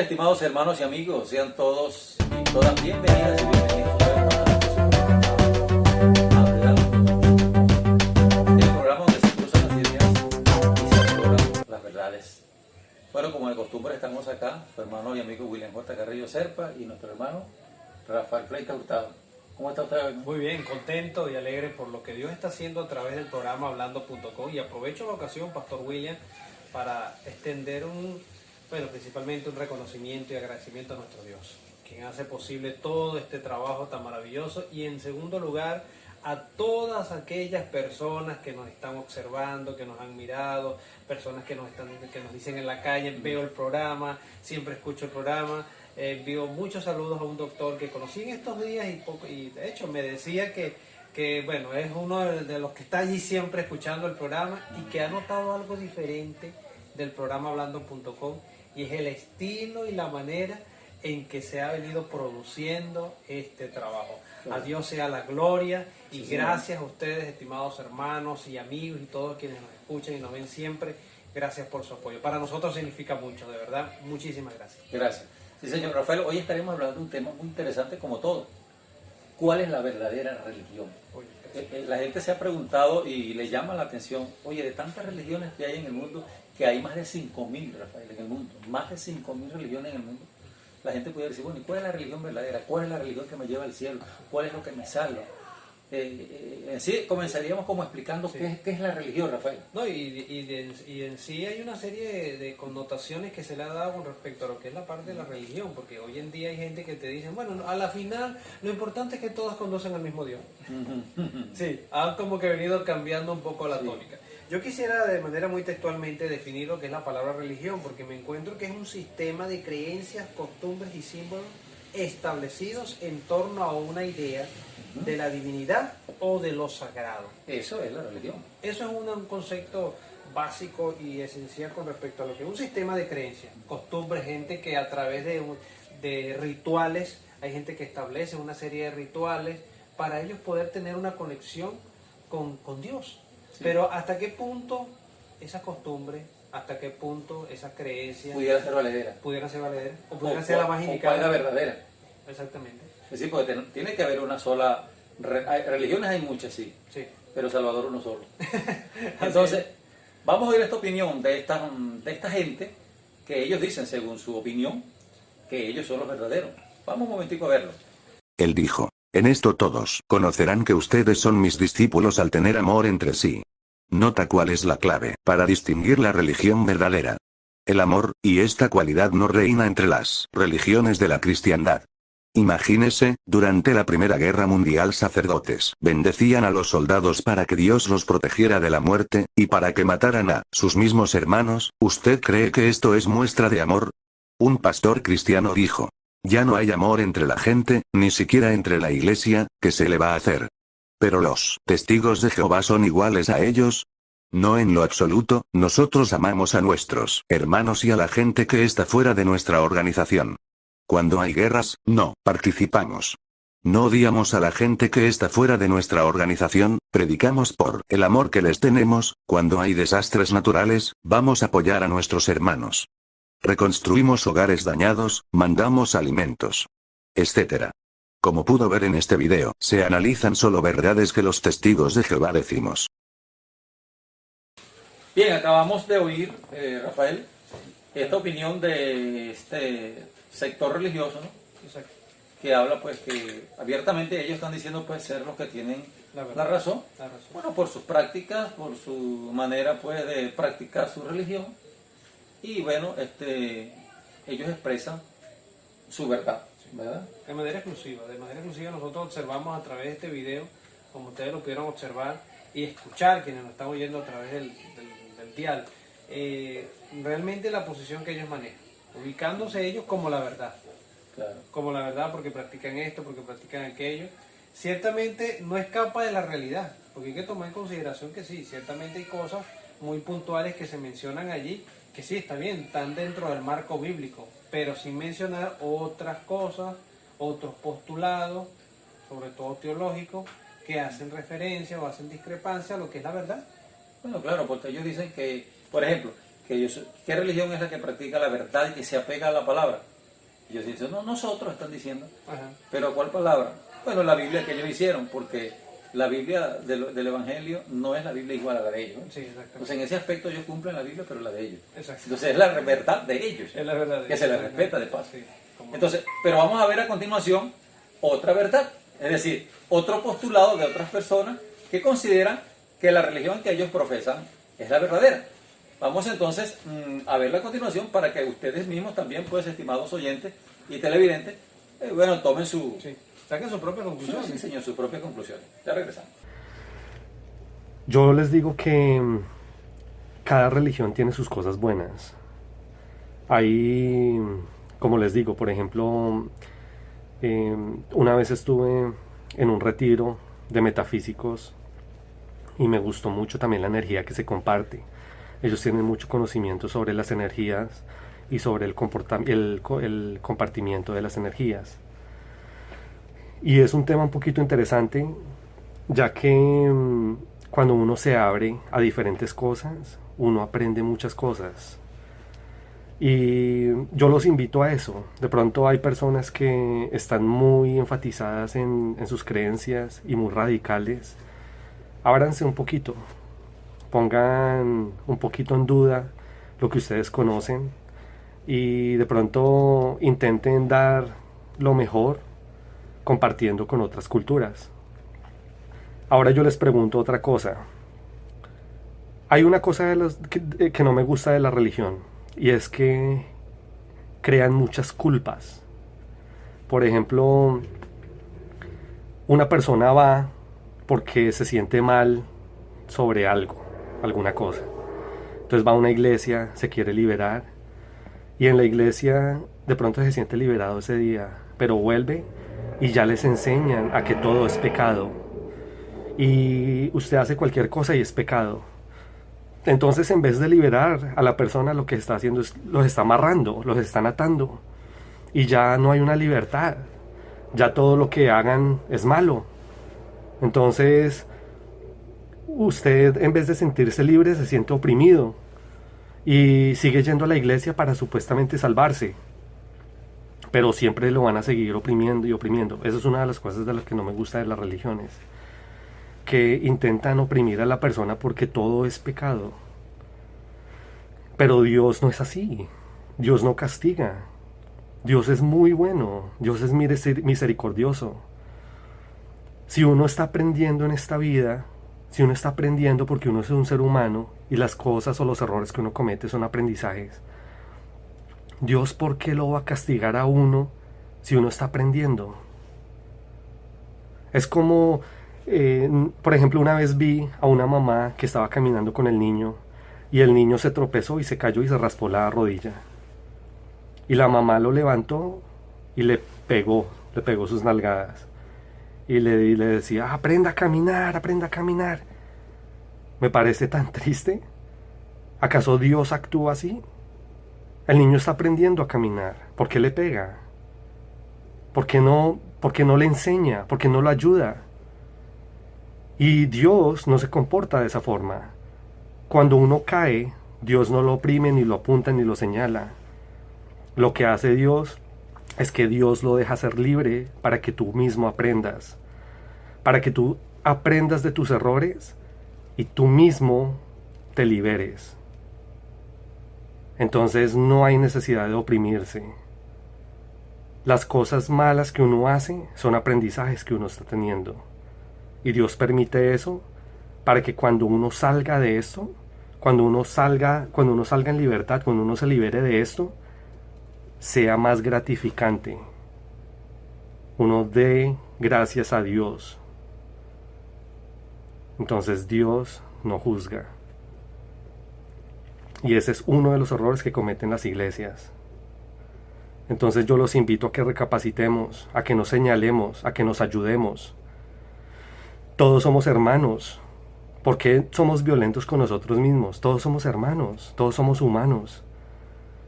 estimados hermanos y amigos, sean todos y todas bienvenidas y bienvenidos una vez más a este programa, el programa donde se cruzan las ideas y se exploran las verdades. Bueno, como de costumbre estamos acá, su hermano y amigo William J. Carrillo Serpa y nuestro hermano Rafael Freitas Hurtado. ¿Cómo está usted? Muy bien, contento y alegre por lo que Dios está haciendo a través del programa Hablando.com, y aprovecho la ocasión, Pastor William, para extender principalmente un reconocimiento y agradecimiento a nuestro Dios, quien hace posible todo este trabajo tan maravilloso, y en segundo lugar a todas aquellas personas que nos están observando, que nos han mirado, personas que nos dicen en la calle, veo el programa, siempre escucho el programa. Envío muchos saludos a un doctor que conocí en estos días y de hecho me decía que bueno, es uno de los que está allí siempre escuchando el programa y que ha notado algo diferente del programa Hablando.com, y es el estilo y la manera en que se ha venido produciendo este trabajo. A Dios sea la gloria y gracias a ustedes, estimados hermanos y amigos y todos quienes nos escuchan y nos ven siempre. Gracias por su apoyo. Para nosotros significa mucho, de verdad. Muchísimas gracias. Gracias. Sí, señor Rafael, hoy estaremos hablando de un tema muy interesante como todo. ¿Cuál es la verdadera religión? La gente se ha preguntado y le llama la atención, oye, de tantas religiones que hay en el mundo, que hay más de 5.000, Rafael, en el mundo, más de 5.000 religiones en el mundo. La gente puede decir, bueno, ¿y cuál es la religión verdadera? ¿Cuál es la religión que me lleva al cielo? ¿Cuál es lo que me salva? En sí comenzaríamos como explicando qué es la religión, Rafael. No, y en sí hay una serie de connotaciones que se le ha dado con respecto a lo que es la parte de la religión, porque hoy en día hay gente que te dice, bueno, a la final lo importante es que todas conducen al mismo Dios. Sí, ha como que venido cambiando un poco la tónica. Yo quisiera de manera muy textualmente definir lo que es la palabra religión, porque me encuentro que es un sistema de creencias, costumbres y símbolos establecidos en torno a una idea de la divinidad o de lo sagrado. Eso es la religión. Eso es un concepto básico y esencial con respecto a lo que es un sistema de creencias, costumbres, gente que a través de rituales, hay gente que establece una serie de rituales para ellos poder tener una conexión con Dios. Sí. Pero ¿hasta qué punto esa costumbre, hasta qué punto esas creencias pudiera ser valedera? Pudieran ser valederas o pudieran ser la más indicada. O la verdadera. Exactamente. Es decir, porque tiene que haber una sola... religiones hay muchas, sí, pero Salvador uno solo. Entonces, vamos a oír esta opinión de esta gente, que ellos dicen, según su opinión, que ellos son los verdaderos. Vamos un momentico a verlo. Él dijo, en esto todos conocerán que ustedes son mis discípulos al tener amor entre sí. Nota cuál es la clave para distinguir la religión verdadera. El amor, y esta cualidad no reina entre las religiones de la cristiandad. Imagínese, durante la Primera Guerra Mundial sacerdotes bendecían a los soldados para que Dios los protegiera de la muerte, y para que mataran a sus mismos hermanos. ¿Usted cree que esto es muestra de amor? Un pastor cristiano dijo, ya no hay amor entre la gente, ni siquiera entre la iglesia, ¿qué se le va a hacer? ¿Pero los testigos de Jehová son iguales a ellos? No en lo absoluto, nosotros amamos a nuestros hermanos y a la gente que está fuera de nuestra organización. Cuando hay guerras, no participamos. No odiamos a la gente que está fuera de nuestra organización, predicamos por el amor que les tenemos. Cuando hay desastres naturales, vamos a apoyar a nuestros hermanos. Reconstruimos hogares dañados, mandamos alimentos, etc. Como pudo ver en este video, se analizan solo verdades que los testigos de Jehová decimos. Bien, acabamos de oír, Rafael, esta opinión de este sector religioso, ¿no? Exacto. Que habla pues que abiertamente ellos están diciendo pues ser los que tienen la razón. Bueno, por sus prácticas, por su manera pues de practicar su religión, y bueno, ellos expresan su verdad, ¿verdad? De manera exclusiva nosotros observamos a través de este video, como ustedes lo pudieron observar y escuchar quienes nos están oyendo a través del dial, realmente la posición que ellos manejan, ubicándose ellos como la verdad. Claro. Como la verdad, porque practican esto, porque practican aquello. Ciertamente no escapa de la realidad, porque hay que tomar en consideración que sí, ciertamente hay cosas muy puntuales que se mencionan allí, que sí, está bien, están dentro del marco bíblico, pero sin mencionar otras cosas, otros postulados, sobre todo teológicos, que hacen referencia o hacen discrepancia a lo que es la verdad. Bueno, claro, porque ellos dicen que, por ejemplo, ¿qué religión es la que practica la verdad y que se apega a la palabra? Y ellos dicen, no, nosotros están diciendo. Ajá. ¿Pero cuál palabra? Bueno, la Biblia que ellos hicieron, porque la Biblia del Evangelio no es la Biblia igual a la de ellos. Sí, exactamente. Entonces, en ese aspecto ellos cumplen la Biblia, pero la de ellos. Exacto. Entonces, es la verdad de ellos, Es la verdad. que se les respeta de paso. Sí, como- Entonces, pero vamos a ver a continuación otra verdad, es decir, otro postulado de otras personas que consideran que la religión que ellos profesan es la verdadera. Vamos entonces a verla a continuación para que ustedes mismos también, pues, estimados oyentes y televidentes, bueno, tomen su... Sí. Saquen su propia conclusión. Sí, señor, sus propias conclusiones. Ya regresamos. Yo les digo que cada religión tiene sus cosas buenas. Ahí, como les digo, por ejemplo, una vez estuve en un retiro de metafísicos y me gustó mucho también la energía que se comparte. Ellos tienen mucho conocimiento sobre las energías y sobre el compartimiento de las energías. Y es un tema un poquito interesante, ya que cuando uno se abre a diferentes cosas, uno aprende muchas cosas. Y yo los invito a eso. De pronto hay personas que están muy enfatizadas en sus creencias y muy radicales. Ábranse un poquito, pongan un poquito en duda lo que ustedes conocen y de pronto intenten dar lo mejor compartiendo con otras culturas. Ahora yo les pregunto otra cosa. Hay una cosa que no me gusta de la religión y es que crean muchas culpas. Por ejemplo, una persona va porque se siente mal sobre algo, alguna cosa. Entonces va a una iglesia, se quiere liberar y en la iglesia de pronto se siente liberado ese día, pero vuelve y ya les enseñan a que todo es pecado y usted hace cualquier cosa y es pecado. Entonces, en vez de liberar a la persona, lo que está haciendo es los está amarrando, los están atando y ya no hay una libertad, ya todo lo que hagan es malo. Entonces usted, en vez de sentirse libre, se siente oprimido y sigue yendo a la iglesia para supuestamente salvarse, pero siempre lo van a seguir oprimiendo y oprimiendo. Esa es una de las cosas de las que no me gusta de las religiones, que intentan oprimir a la persona porque todo es pecado. Pero Dios no es así. Dios no castiga. Dios es muy bueno. Dios es misericordioso. Si uno está aprendiendo en esta vida, si uno está aprendiendo porque uno es un ser humano y las cosas o los errores que uno comete son aprendizajes, Dios, ¿por qué lo va a castigar a uno si uno está aprendiendo? Es como, por ejemplo, una vez vi a una mamá que estaba caminando con el niño y el niño se tropezó y se cayó y se raspó la rodilla. Y la mamá lo levantó y le pegó sus nalgadas. Y le decía, aprenda a caminar, aprenda a caminar. Me parece tan triste. ¿Acaso Dios actúa así? El niño está aprendiendo a caminar. ¿Por qué le pega? ¿Por qué no le enseña? ¿Por qué no lo ayuda? Y Dios no se comporta de esa forma. Cuando uno cae, Dios no lo oprime, ni lo apunta, ni lo señala. Lo que hace Dios es que Dios lo deja ser libre para que tú mismo aprendas. Para que tú aprendas de tus errores y tú mismo te liberes. Entonces no hay necesidad de oprimirse. Las cosas malas que uno hace son aprendizajes que uno está teniendo. Y Dios permite eso para que cuando uno salga de esto, cuando uno salga en libertad, cuando uno se libere de esto, sea más gratificante. Uno dé gracias a Dios. Entonces Dios no juzga. Y ese es uno de los errores que cometen las iglesias. Entonces yo los invito a que recapacitemos, a que nos señalemos, a que nos ayudemos. Todos somos hermanos. ¿Por qué somos violentos con nosotros mismos? Todos somos hermanos, todos somos humanos.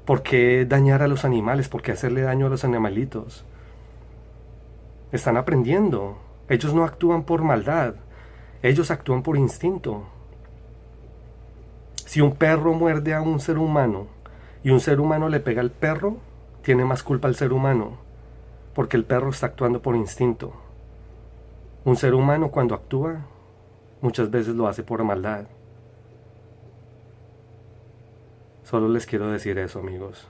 ¿Por qué dañar a los animales? ¿Por qué hacerle daño a los animalitos? Están aprendiendo. Ellos no actúan por maldad. Ellos actúan por instinto. Si un perro muerde a un ser humano y un ser humano le pega al perro, tiene más culpa el ser humano, porque el perro está actuando por instinto. Un ser humano cuando actúa, muchas veces lo hace por maldad. Solo les quiero decir eso, amigos.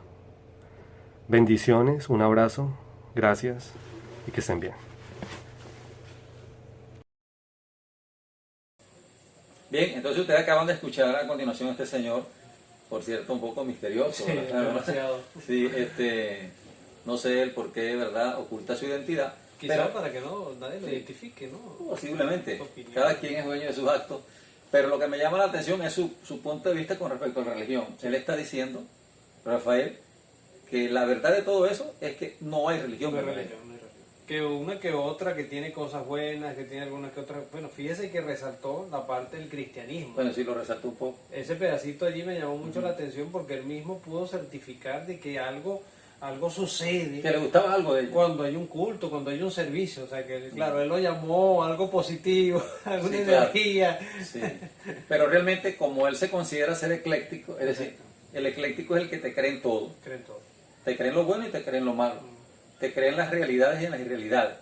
Bendiciones, un abrazo, gracias y que estén bien. Bien, entonces ustedes acaban de escuchar a continuación a este señor, por cierto, un poco misterioso. Sí, ¿verdad? demasiado. Sí, no sé el por qué, ¿verdad?, oculta su identidad. Quizás Pero para que nadie lo identifique, ¿no? posiblemente, Su opinión. cada quien es dueño de sus actos. Pero lo que me llama la atención es su punto de vista con respecto a la religión. Él está diciendo, Rafael, que la verdad de todo eso es que no hay religión No hay verdadera. religión, no hay religión. Que una que otra que tiene cosas buenas, que tiene algunas que otras... Bueno, fíjese que resaltó la parte del cristianismo. Bueno, sí lo resaltó un poco. Ese pedacito allí me llamó mucho la atención porque él mismo pudo certificar de que algo sucede Que le gustaba algo de ello. cuando hay un culto, cuando hay un servicio. O sea que, claro, él lo llamó algo positivo, alguna Sí, claro. energía. Sí. Pero realmente, como él se considera ser ecléctico, es decir, el ecléctico es el que te cree en todo. Creen todo. Te cree en lo bueno y te cree en lo malo. Te cree en las realidades y en las irrealidades.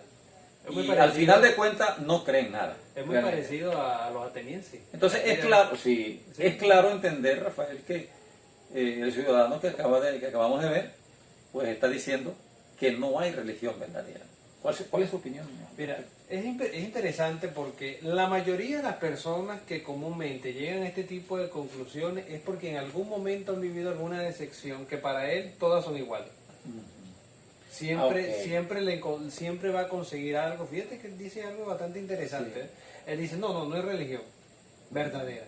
Es muy Y parecido. al final de cuentas no cree en nada. Es muy realmente. parecido a los atenienses. Entonces es claro, sí, es claro entender, Rafael, que el ciudadano que acabamos de ver, pues está diciendo que no hay religión verdadera. ¿Cuál es su opinión? Mira, es interesante porque la mayoría de las personas que comúnmente llegan a este tipo de conclusiones es porque en algún momento han vivido alguna decepción que para él todas son iguales. Siempre, Ok. siempre va a conseguir algo. Fíjate que él dice algo bastante interesante. Sí. ¿Eh? Él dice, no es religión verdadera.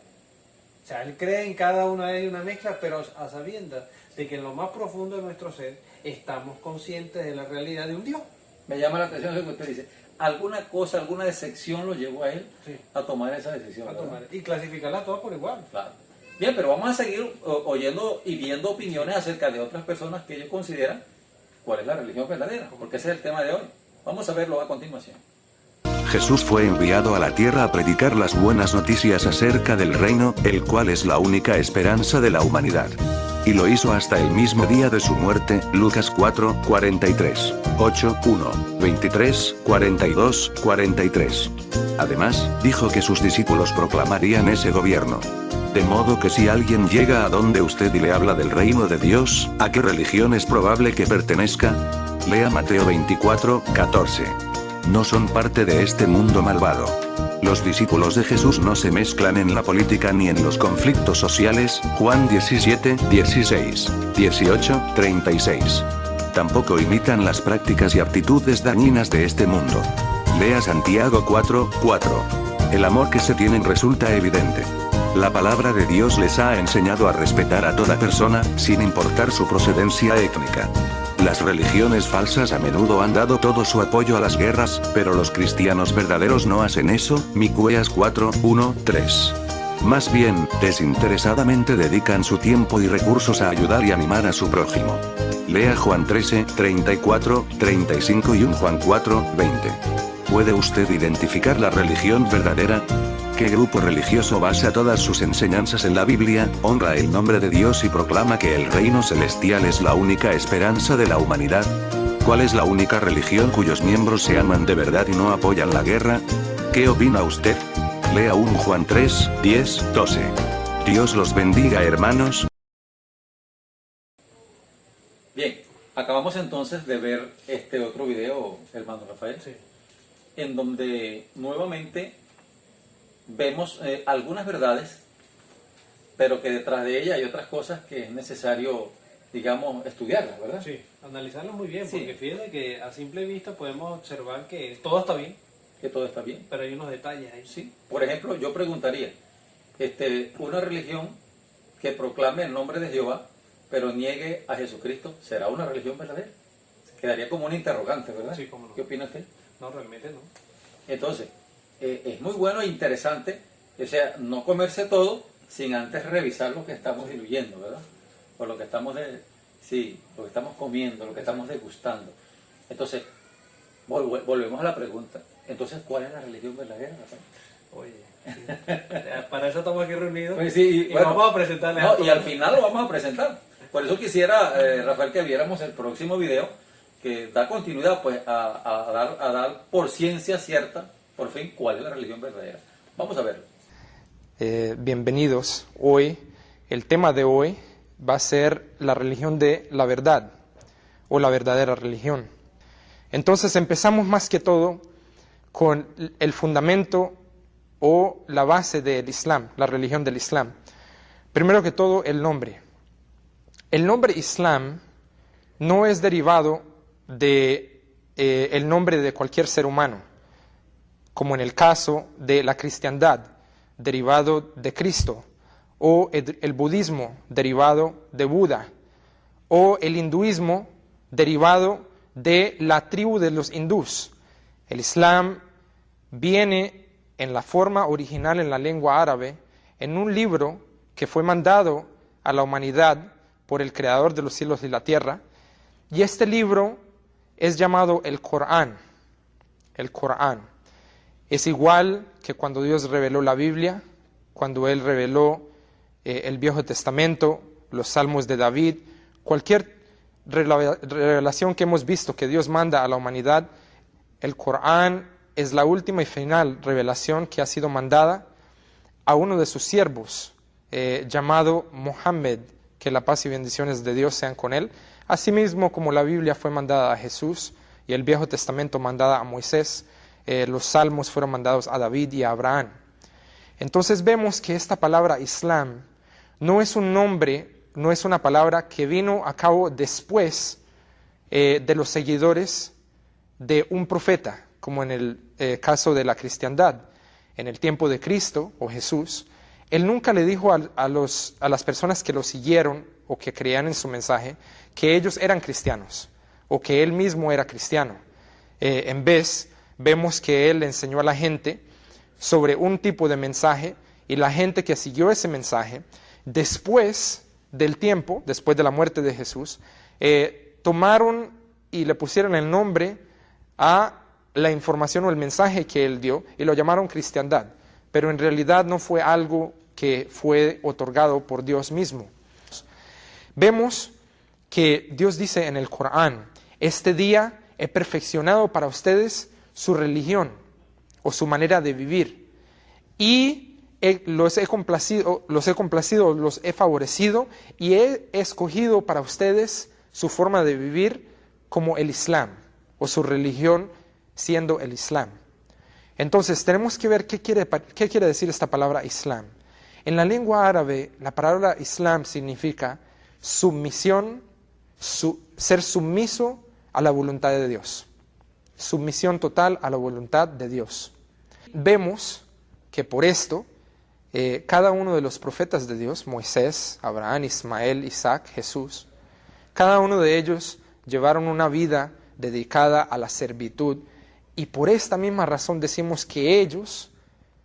O sea, él cree en cada una de ellas una mezcla, pero a sabiendas de que en lo más profundo de nuestro ser estamos conscientes de la realidad de un Dios. Me llama la atención lo que usted dice. ¿Alguna cosa, alguna decepción lo llevó a él Sí. a tomar esa decisión? A ¿verdad? tomar, y clasificarlas todas por igual. Claro. Bien, pero vamos a seguir oyendo y viendo opiniones acerca de otras personas que ellos consideran cuál es la religión verdadera, porque ese es el tema de hoy. Vamos a verlo a continuación. Jesús fue enviado a la tierra a predicar las buenas noticias acerca del reino, el cual es la única esperanza de la humanidad. Y lo hizo hasta el mismo día de su muerte, Lucas 4, 43, 8, 1, 23, 42, 43. Además, dijo que sus discípulos proclamarían ese gobierno. De modo que si alguien llega a donde usted y le habla del reino de Dios, ¿a qué religión es probable que pertenezca? Lea Mateo 24, 14. No son parte de este mundo malvado. Los discípulos de Jesús no se mezclan en la política ni en los conflictos sociales, Juan 17, 16, 18, 36. Tampoco imitan las prácticas y aptitudes dañinas de este mundo. Lea Santiago 4, 4. El amor que se tienen resulta evidente. La palabra de Dios les ha enseñado a respetar a toda persona, sin importar su procedencia étnica. Las religiones falsas a menudo han dado todo su apoyo a las guerras, pero los cristianos verdaderos no hacen eso, Miqueas 4, 1, 3. Más bien, desinteresadamente dedican su tiempo y recursos a ayudar y animar a su prójimo. Lea Juan 13, 34, 35 y 1 Juan 4, 20. ¿Puede usted identificar la religión verdadera? ¿Qué grupo religioso basa todas sus enseñanzas en la Biblia, honra el nombre de Dios y proclama que el reino celestial es la única esperanza de la humanidad? ¿Cuál es la única religión cuyos miembros se aman de verdad y no apoyan la guerra? ¿Qué opina usted? Lea 1 Juan 3, 10, 12. Dios los bendiga, hermanos. Bien, acabamos entonces de ver este otro video, hermano Rafael, Sí. en donde nuevamente vemos algunas verdades, pero que detrás de ellas hay otras cosas que es necesario, digamos, estudiarlas, ¿verdad? Sí, analizarlo muy bien, Sí. porque fíjate que a simple vista podemos observar que todo está bien, Que todo está bien. pero hay unos detalles ahí. Sí. Por ejemplo, yo preguntaría, una religión que proclame el nombre de Jehová, pero niegue a Jesucristo, ¿será una religión verdadera? Quedaría como un interrogante, ¿verdad? Sí, cómo no. ¿Qué opina usted? No, realmente no. Entonces, es muy bueno e interesante, o sea, no comerse todo sin antes revisar lo que estamos diluyendo, ¿verdad? O lo que estamos lo que estamos comiendo, lo que estamos degustando. Entonces, volvemos a la pregunta. Entonces, ¿cuál es la religión verdadera, Rafael? Oye, para eso estamos aquí reunidos Pues sí, y bueno, vamos a presentarles no, a todos. y al final lo vamos a presentar. Por eso quisiera, Rafael, que viéramos el próximo video que da continuidad pues a dar por ciencia cierta, por fin, cuál es la religión verdadera. Vamos a verlo. Bienvenidos. Hoy, el tema de hoy va a ser la religión de la verdad o la verdadera religión. Entonces empezamos más que todo con el fundamento o la base del Islam, la religión del Islam. Primero que todo, el nombre. El nombre Islam no es derivado de el nombre de cualquier ser humano, como en el caso de la cristiandad, derivado de Cristo, o el budismo, derivado de Buda, o el hinduismo, derivado de la tribu de los hindús. El Islam viene en la forma original en la lengua árabe, en un libro que fue mandado a la humanidad por el Creador de los cielos y la tierra, y este libro es llamado el Corán. El Corán. Es igual que cuando Dios reveló la Biblia, cuando Él reveló el Viejo Testamento, los Salmos de David, cualquier revelación que hemos visto que Dios manda a la humanidad, el Corán es la última y final revelación que ha sido mandada a uno de sus siervos, llamado Mohammed, que la paz y bendiciones de Dios sean con él, asimismo como la Biblia fue mandada a Jesús y el Viejo Testamento mandada a Moisés, los Salmos fueron mandados a David y a Abraham. Entonces vemos que esta palabra Islam no es un nombre, no es una palabra que vino a cabo después de los seguidores de un profeta, como en el caso de la cristiandad. En el tiempo de Cristo o Jesús, Él nunca le dijo a las personas que lo siguieron o que creían en su mensaje que ellos eran cristianos o que Él mismo era cristiano. En vez, vemos que Él le enseñó a la gente sobre un tipo de mensaje y la gente que siguió ese mensaje, después del tiempo, después de la muerte de Jesús, tomaron y le pusieron el nombre a la información o el mensaje que Él dio y lo llamaron cristiandad. Pero en realidad no fue algo que fue otorgado por Dios mismo. Vemos que Dios dice en el Corán, este día he perfeccionado para ustedes su religión o su manera de vivir y los he complacido, los he favorecido y he escogido para ustedes su forma de vivir como el Islam o su religión siendo el Islam. Entonces tenemos que ver qué quiere decir esta palabra Islam. En la lengua árabe, la palabra Islam significa sumisión, ser sumiso a la voluntad de Dios. Sumisión total a la voluntad de Dios. Vemos que por esto, cada uno de los profetas de Dios, Moisés, Abraham, Ismael, Isaac, Jesús, cada uno de ellos llevaron una vida dedicada a la servitud. Y por esta misma razón decimos que ellos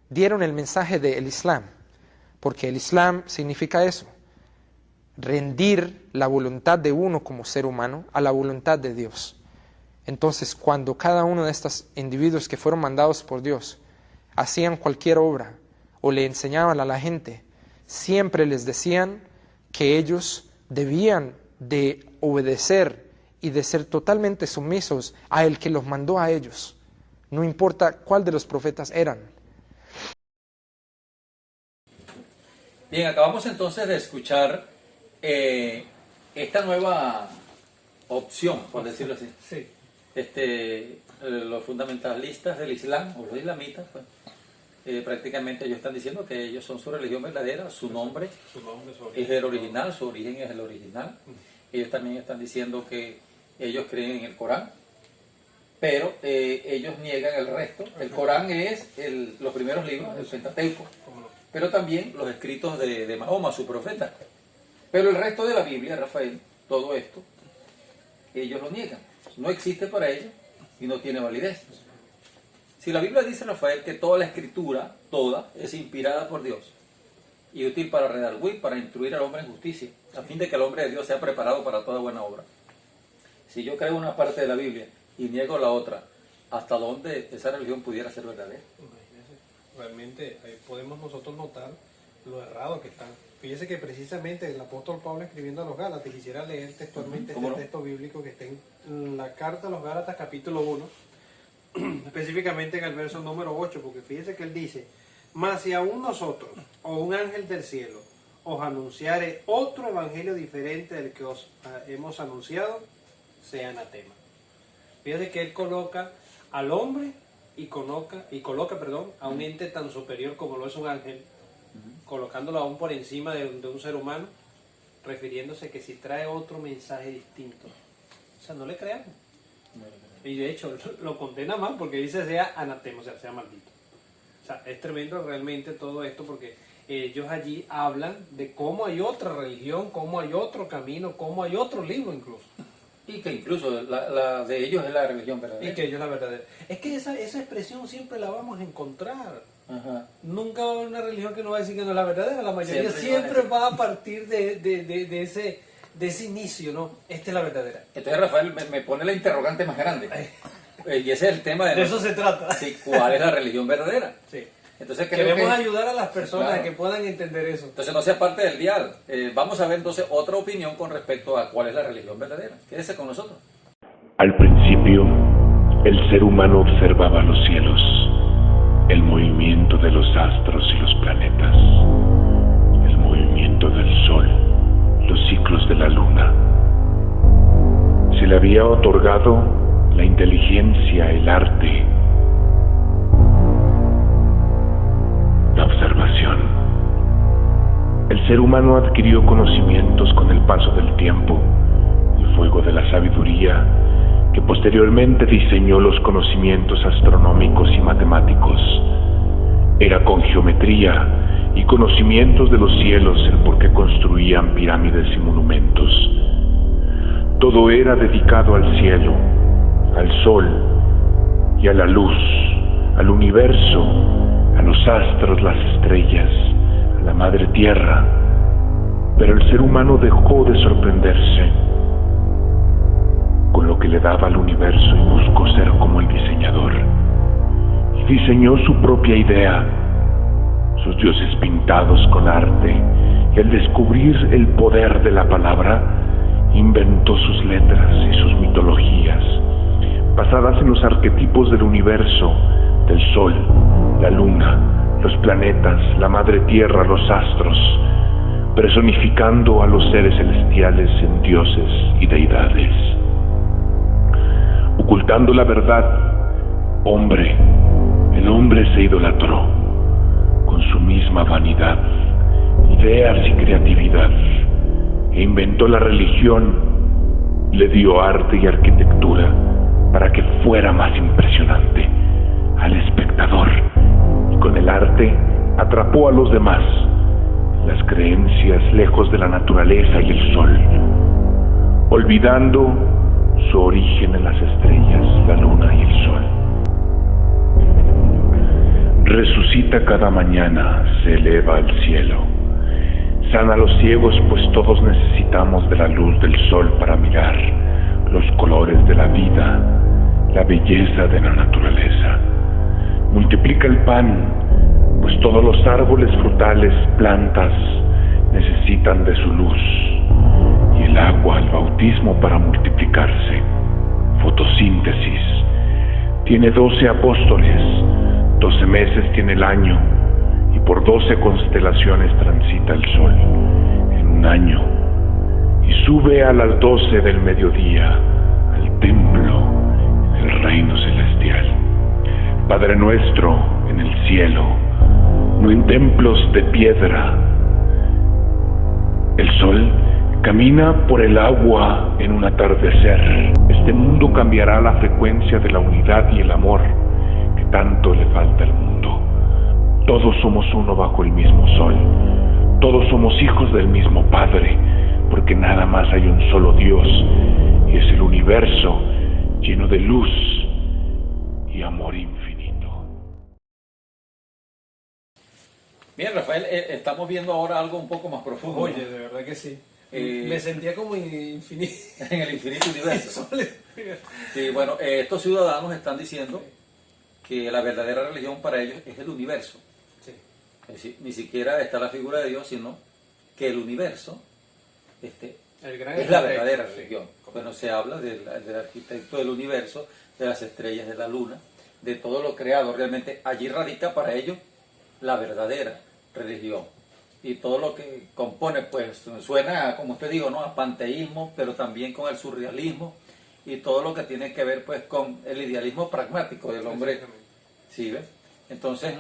dieron el mensaje del Islam, porque el Islam significa eso, rendir la voluntad de uno como ser humano a la voluntad de Dios. Entonces, cuando cada uno de estos individuos que fueron mandados por Dios hacían cualquier obra o le enseñaban a la gente, siempre les decían que ellos debían de obedecer y de ser totalmente sumisos a el que los mandó a ellos. No importa cuál de los profetas eran. Bien, acabamos entonces de escuchar esta nueva opción, por decirlo así. Sí. Los fundamentalistas del Islam, o los islamitas, pues, prácticamente ellos están diciendo que ellos son su religión verdadera, su nombre es el original, su origen es el original. Ellos también están diciendo que ellos creen en el Corán, pero ellos niegan el resto. El Corán es los primeros libros, el Pentateuco, pero también los escritos de Mahoma, su profeta. Pero el resto de la Biblia, Rafael, todo esto, ellos lo niegan. No existe para ellos y no tiene validez. Si la Biblia dice, Rafael, que toda la escritura, toda, es inspirada por Dios y útil para redarguir, para instruir al hombre en justicia, a fin de que el hombre de Dios sea preparado para toda buena obra. Si yo creo una parte de la Biblia y niego la otra, ¿hasta dónde esa religión pudiera ser verdadera? Imagínense, realmente ahí podemos nosotros notar lo errado que están. Fíjese que precisamente el apóstol Pablo escribiendo a los Gálatas, quisiera leer textualmente ¿Cómo este no? texto bíblico que está en la carta a los Gálatas capítulo 1, específicamente en el verso número 8, porque fíjese que él dice, mas si aún nosotros, o un ángel del cielo, os anunciare otro evangelio diferente del que os hemos anunciado, sea anatema. Fíjese que él coloca al hombre y coloca a un ente tan superior como lo es un ángel, colocándolo aún por encima de un ser humano, refiriéndose que si trae otro mensaje distinto, o sea, no le creamos. Y de hecho lo condena más porque dice sea anatema, o sea, sea maldito. O sea, es tremendo realmente todo esto porque ellos allí hablan de cómo hay otra religión, cómo hay otro camino, cómo hay otro libro incluso. Y que incluso la de ellos es la religión verdadera. Y que ellos la verdadera. Es que esa expresión siempre la vamos a encontrar. Ajá. Nunca va a haber una religión que no va a decir que no es la verdadera. La mayoría Siempre siempre va a partir de ese inicio, ¿no? Esta es la verdadera. Entonces Rafael me pone la interrogante más grande. Y ese es el tema de... De eso se trata. Sí, ¿cuál es la religión verdadera? Sí. Entonces creo Queremos que... ayudar a las personas Claro. a que puedan entender eso. Entonces no sea parte del dial. Vamos a ver entonces otra opinión con respecto a cuál es la religión verdadera. Quédese con nosotros. Al principio, el ser humano observaba los cielos, el movimiento de los astros y los planetas, el movimiento del sol, los ciclos de la luna. Se le había otorgado la inteligencia, el arte, la observación. El ser humano adquirió conocimientos con el paso del tiempo, el fuego de la sabiduría, que posteriormente diseñó los conocimientos astronómicos y matemáticos. Era con geometría y conocimientos de los cielos el por qué construían pirámides y monumentos. Todo era dedicado al cielo, al sol y a la luz, al universo, a los astros, las estrellas, a la madre tierra. Pero el ser humano dejó de sorprenderse con lo que le daba al universo y buscó ser como el diseñador. Y diseñó su propia idea, sus dioses pintados con arte, y al descubrir el poder de la palabra, inventó sus letras y sus mitologías, basadas en los arquetipos del universo, del sol, la luna, los planetas, la madre tierra, los astros, personificando a los seres celestiales en dioses y deidades. Ocultando la verdad, el hombre se idolatró con su misma vanidad, ideas y creatividad, e inventó la religión, le dio arte y arquitectura para que fuera más impresionante al espectador, y con el arte atrapó a los demás, las creencias lejos de la naturaleza y el sol, olvidando su origen en las estrellas, la luna y el sol. Resucita cada mañana, se eleva al cielo. Sana a los ciegos, pues todos necesitamos de la luz del sol para mirar los colores de la vida, la belleza de la naturaleza. Multiplica el pan, pues todos los árboles frutales, plantas, necesitan de su luz. Y el agua, el bautismo para multiplicarse. Fotosíntesis. Tiene 12 apóstoles, 12 meses tiene el año, y por 12 constelaciones transita el sol en un año, y sube a las 12 del mediodía al templo en el reino celestial. Padre nuestro en el cielo, no en templos de piedra. El sol camina por el agua en un atardecer. Este mundo cambiará la frecuencia de la unidad y el amor que tanto le falta al mundo. Todos somos uno bajo el mismo sol. Todos somos hijos del mismo Padre, porque nada más hay un solo Dios, y es el universo lleno de luz y amor infinito. Bien, Rafael, estamos viendo ahora algo un poco más profundo. Oye, de verdad que sí. Me sentía como infinito. En el infinito universo. Sí, bueno, estos ciudadanos están diciendo que la verdadera religión para ellos es el universo. Sí. Es decir, ni siquiera está la figura de Dios, sino que el universo El gran es la arquitecto, verdadera sí. religión. Bueno, se habla del arquitecto del universo, de las estrellas, de la luna, de todo lo creado. Realmente allí radica para ellos la verdadera religión. Y todo lo que compone, pues suena, como usted dijo, ¿no?, a panteísmo, pero también con el surrealismo y todo lo que tiene que ver pues con el idealismo pragmático del hombre. Exactamente. ¿Sí, ves? Entonces,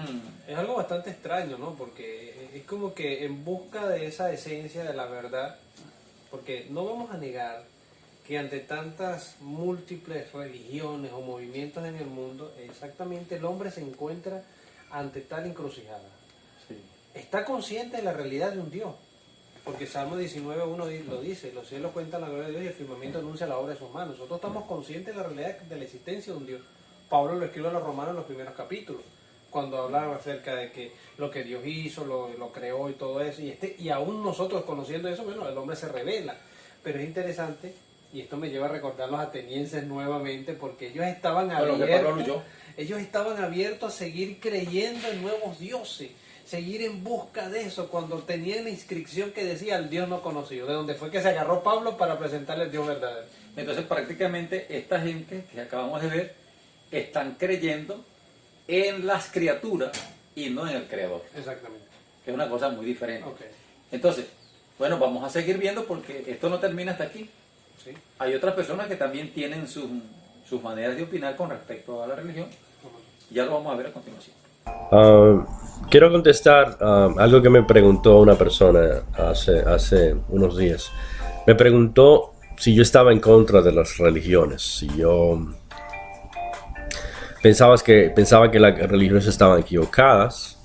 Es algo bastante extraño, ¿no? Porque es como que en busca de esa esencia de la verdad, porque no vamos a negar que ante tantas múltiples religiones o movimientos en el mundo, exactamente el hombre se encuentra ante tal encrucijada. sí. Está consciente de la realidad de un Dios, porque Salmo 19.1 lo dice: los cielos cuentan la gloria de Dios y el firmamento anuncia la obra de sus manos. Nosotros estamos conscientes de la realidad de la existencia de un Dios. Pablo lo escribe a los romanos en los primeros capítulos, cuando hablaba acerca de que lo que Dios hizo, lo creó y todo eso, y aún nosotros conociendo eso, bueno, el hombre se revela. Pero es interesante, y esto me lleva a recordar a los atenienses nuevamente, porque ellos estaban Bueno, que Pablo abiertos, leyó. ellos estaban abiertos a seguir creyendo en nuevos dioses, seguir en busca de eso, cuando tenían la inscripción que decía el Dios no conocido, de donde fue que se agarró Pablo para presentarle el Dios verdadero. Entonces prácticamente esta gente que acabamos de ver están creyendo en las criaturas y no en el creador, Exactamente. que es una cosa muy diferente. Ok. Entonces, bueno, vamos a seguir viendo porque esto no termina hasta aquí. Sí. Hay otras personas que también tienen sus maneras de opinar con respecto a la religión. Ya lo vamos a ver a continuación. Quiero contestar algo que me preguntó una persona hace unos días. Me preguntó si yo estaba en contra de las religiones, si yo pensaba que las religiones estaban equivocadas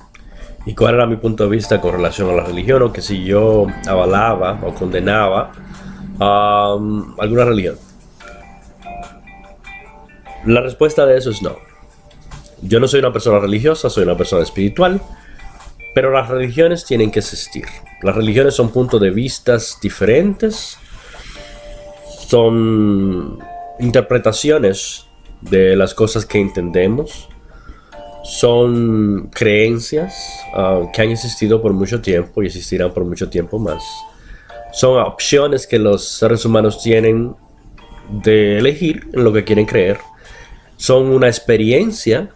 y cuál era mi punto de vista con relación a la religión, o que si yo avalaba o condenaba alguna religión. La respuesta de eso es no. Yo no soy una persona religiosa, soy una persona espiritual, pero las religiones tienen que existir. Las religiones son puntos de vista diferentes, son interpretaciones de las cosas que entendemos, son creencias que han existido por mucho tiempo y existirán por mucho tiempo más. Son opciones que los seres humanos tienen de elegir en lo que quieren creer. Son una experiencia,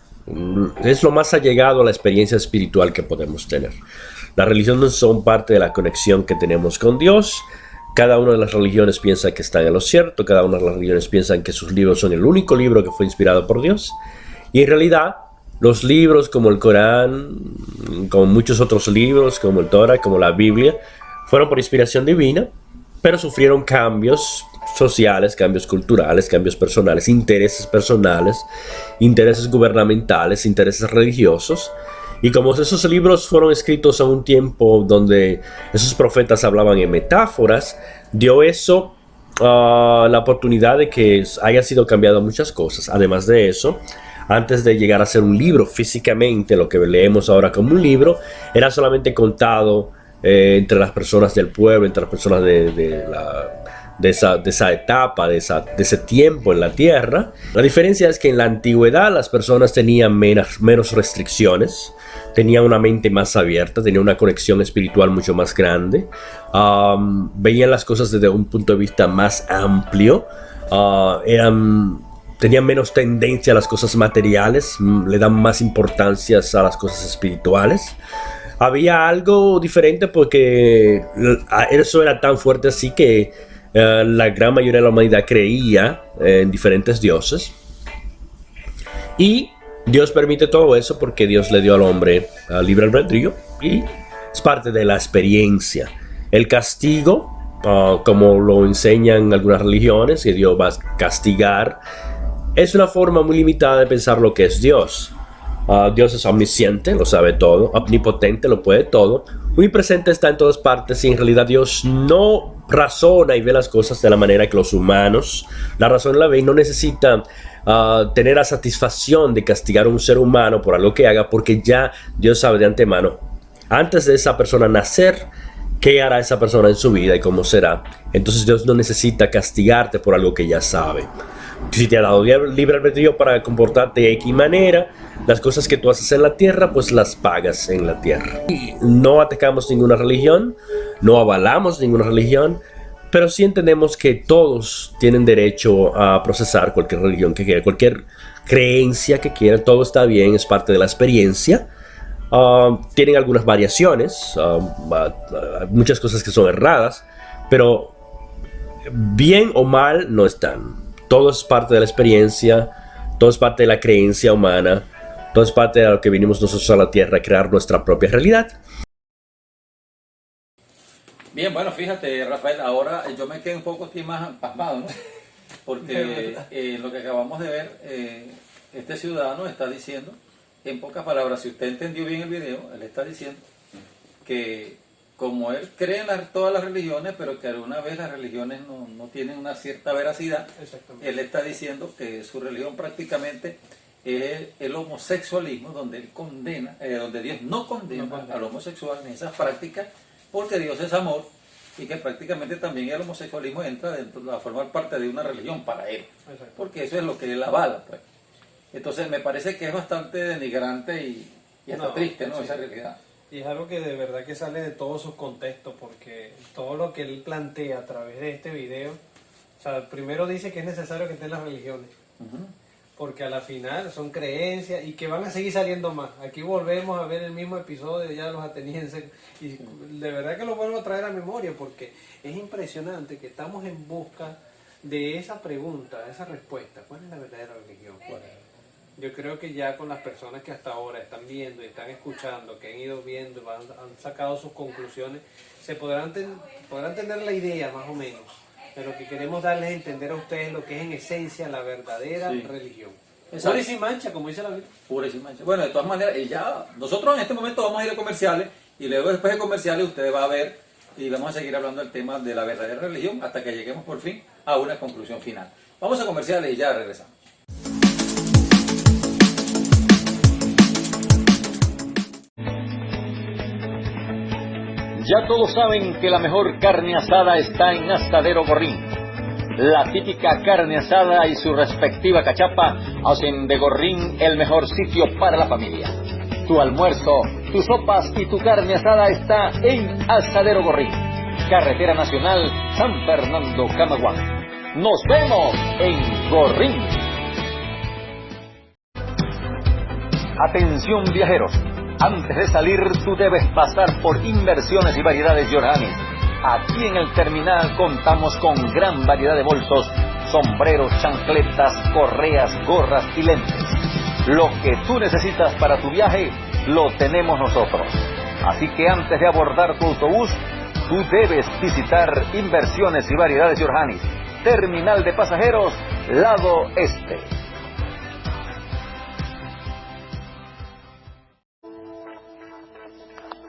es lo más allegado a la experiencia espiritual que podemos tener. Las religiones son parte de la conexión que tenemos con Dios. Cada una de las religiones piensa que están en lo cierto, cada una de las religiones piensan que sus libros son el único libro que fue inspirado por Dios. Y en realidad, los libros como el Corán, como muchos otros libros, como el Torah, como la Biblia, fueron por inspiración divina, pero sufrieron cambios sociales, cambios culturales, cambios personales, intereses gubernamentales, intereses religiosos. Y como esos libros fueron escritos a un tiempo donde esos profetas hablaban en metáforas, dio eso la oportunidad de que haya sido cambiado muchas cosas. Además de eso, antes de llegar a ser un libro físicamente, lo que leemos ahora como un libro, era solamente contado entre las personas del pueblo, entre las personas de esa etapa, de ese tiempo en la tierra. La diferencia es que en la antigüedad las personas tenían menos restricciones, tenían una mente más abierta, tenían una conexión espiritual mucho más grande, veían las cosas desde un punto de vista más amplio, tenían menos tendencia a las cosas materiales, le dan más importancia a las cosas espirituales. Había algo diferente porque eso era tan fuerte así que la gran mayoría de la humanidad creía en diferentes dioses. Y Dios permite todo eso porque Dios le dio al hombre libre albedrío y es parte de la experiencia. El castigo, como lo enseñan algunas religiones, que Dios va a castigar, es una forma muy limitada de pensar lo que es Dios. Dios es omnisciente, lo sabe todo, omnipotente, lo puede todo, muy presente, está en todas partes, y en realidad Dios no razona y ve las cosas de la manera que los humanos la razón la ve, y no necesita tener la satisfacción de castigar a un ser humano por algo que haga, porque ya Dios sabe de antemano, antes de esa persona nacer, qué hará esa persona en su vida y cómo será. Entonces Dios no necesita castigarte por algo que ya sabe. Si te ha dado libre albedrío para comportarte de X manera, las cosas que tú haces en la tierra, pues las pagas en la tierra. Y no atacamos ninguna religión, no avalamos ninguna religión, pero sí entendemos que todos tienen derecho a procesar cualquier religión que quieran, cualquier creencia que quieran, todo está bien, es parte de la experiencia. Tienen algunas variaciones, muchas cosas que son erradas, pero bien o mal no están. Todo es parte de la experiencia, todo es parte de la creencia humana, todo es parte de lo que vinimos nosotros a la tierra a crear nuestra propia realidad. Bien, bueno, fíjate, Rafael, ahora yo me quedé un poco aquí más pasmado, ¿no? Porque lo que acabamos de ver, este ciudadano está diciendo, en pocas palabras, si usted entendió bien el video, él está diciendo que como él cree en todas las religiones, pero que alguna vez las religiones no tienen una cierta veracidad, él está diciendo que su religión prácticamente es el homosexualismo, donde él condena, donde Dios no condena al homosexual en esas prácticas, porque Dios es amor, y que prácticamente también el homosexualismo entra dentro a formar parte de una religión para él, porque eso es lo que él avala, pues. Entonces me parece que es bastante denigrante y hasta triste, ¿no? Sí. Esa realidad. Y es algo que de verdad que sale de todos sus contextos, porque todo lo que él plantea a través de este video, o sea, primero dice que es necesario que estén las religiones, porque a la final son creencias y que van a seguir saliendo más. Aquí volvemos a ver el mismo episodio ya de los atenienses y de verdad que lo vuelvo a traer a memoria, porque es impresionante que estamos en busca de esa pregunta, de esa respuesta. ¿Cuál es la verdadera religión? Yo creo que ya con las personas que hasta ahora están viendo y están escuchando, que han ido viendo, han sacado sus conclusiones, se podrán tener la idea más o menos de lo que queremos darles a entender a ustedes lo que es en esencia la verdadera religión. Pura y sin mancha, como dice la Biblia. Pura y sin mancha. Bueno, de todas maneras, ya nosotros en este momento vamos a ir a comerciales y luego después de comerciales ustedes van a ver y vamos a seguir hablando del tema de la verdadera religión hasta que lleguemos por fin a una conclusión final. Vamos a comerciales y ya regresamos. Ya todos saben que la mejor carne asada está en Asadero Gorrín. La típica carne asada y su respectiva cachapa hacen de Gorrín el mejor sitio para la familia. Tu almuerzo, tus sopas y tu carne asada está en Asadero Gorrín. Carretera Nacional San Fernando, Camaguán. ¡Nos vemos en Gorrín! Atención viajeros. Antes de salir, tú debes pasar por Inversiones y Variedades Yorhanis. Aquí en el terminal contamos con gran variedad de bolsos, sombreros, chancletas, correas, gorras y lentes. Lo que tú necesitas para tu viaje, lo tenemos nosotros. Así que antes de abordar tu autobús, tú debes visitar Inversiones y Variedades Yorhanis. Terminal de pasajeros, lado este.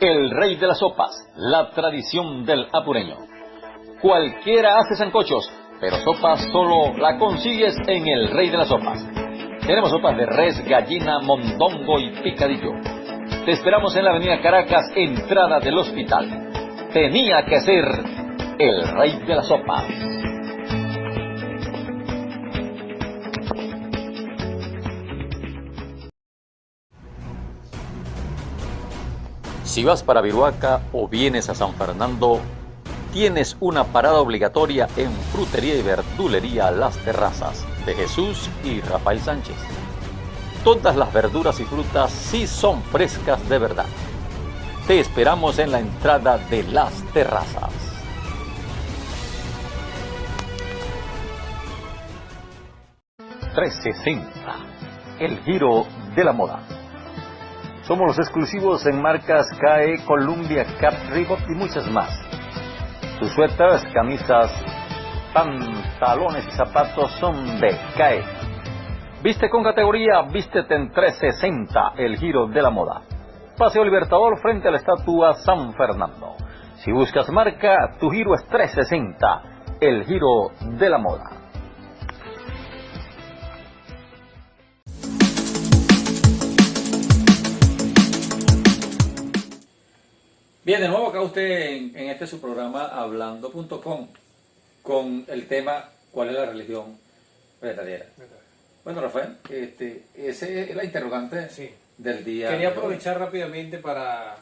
El rey de las sopas, la tradición del apureño. Cualquiera hace sancochos, pero sopas solo la consigues en el rey de las sopas. Tenemos sopas de res, gallina, mondongo y picadillo. Te esperamos en la avenida Caracas, entrada del hospital. Tenía que ser el rey de las sopas. Si vas para Viruaca o vienes a San Fernando, tienes una parada obligatoria en Frutería y Verdulería Las Terrazas de Jesús y Rafael Sánchez. Todas las verduras y frutas sí son frescas de verdad. Te esperamos en la entrada de Las Terrazas. ...360, el giro de la moda. Somos los exclusivos en marcas CAE, Columbia, Cap, Reebok y muchas más. Tus suéteres, camisas, pantalones y zapatos son de CAE. Viste con categoría, vístete en 360, el giro de la moda. Paseo Libertador frente a la estatua San Fernando. Si buscas marca, tu giro es 360, el giro de la moda. Bien, de nuevo acá usted en este su programa hablando.com con el tema ¿cuál es la religión verdadera? Bueno, Rafael, ese es la interrogante Sí. del día. Quería de hoy. aprovechar rápidamente para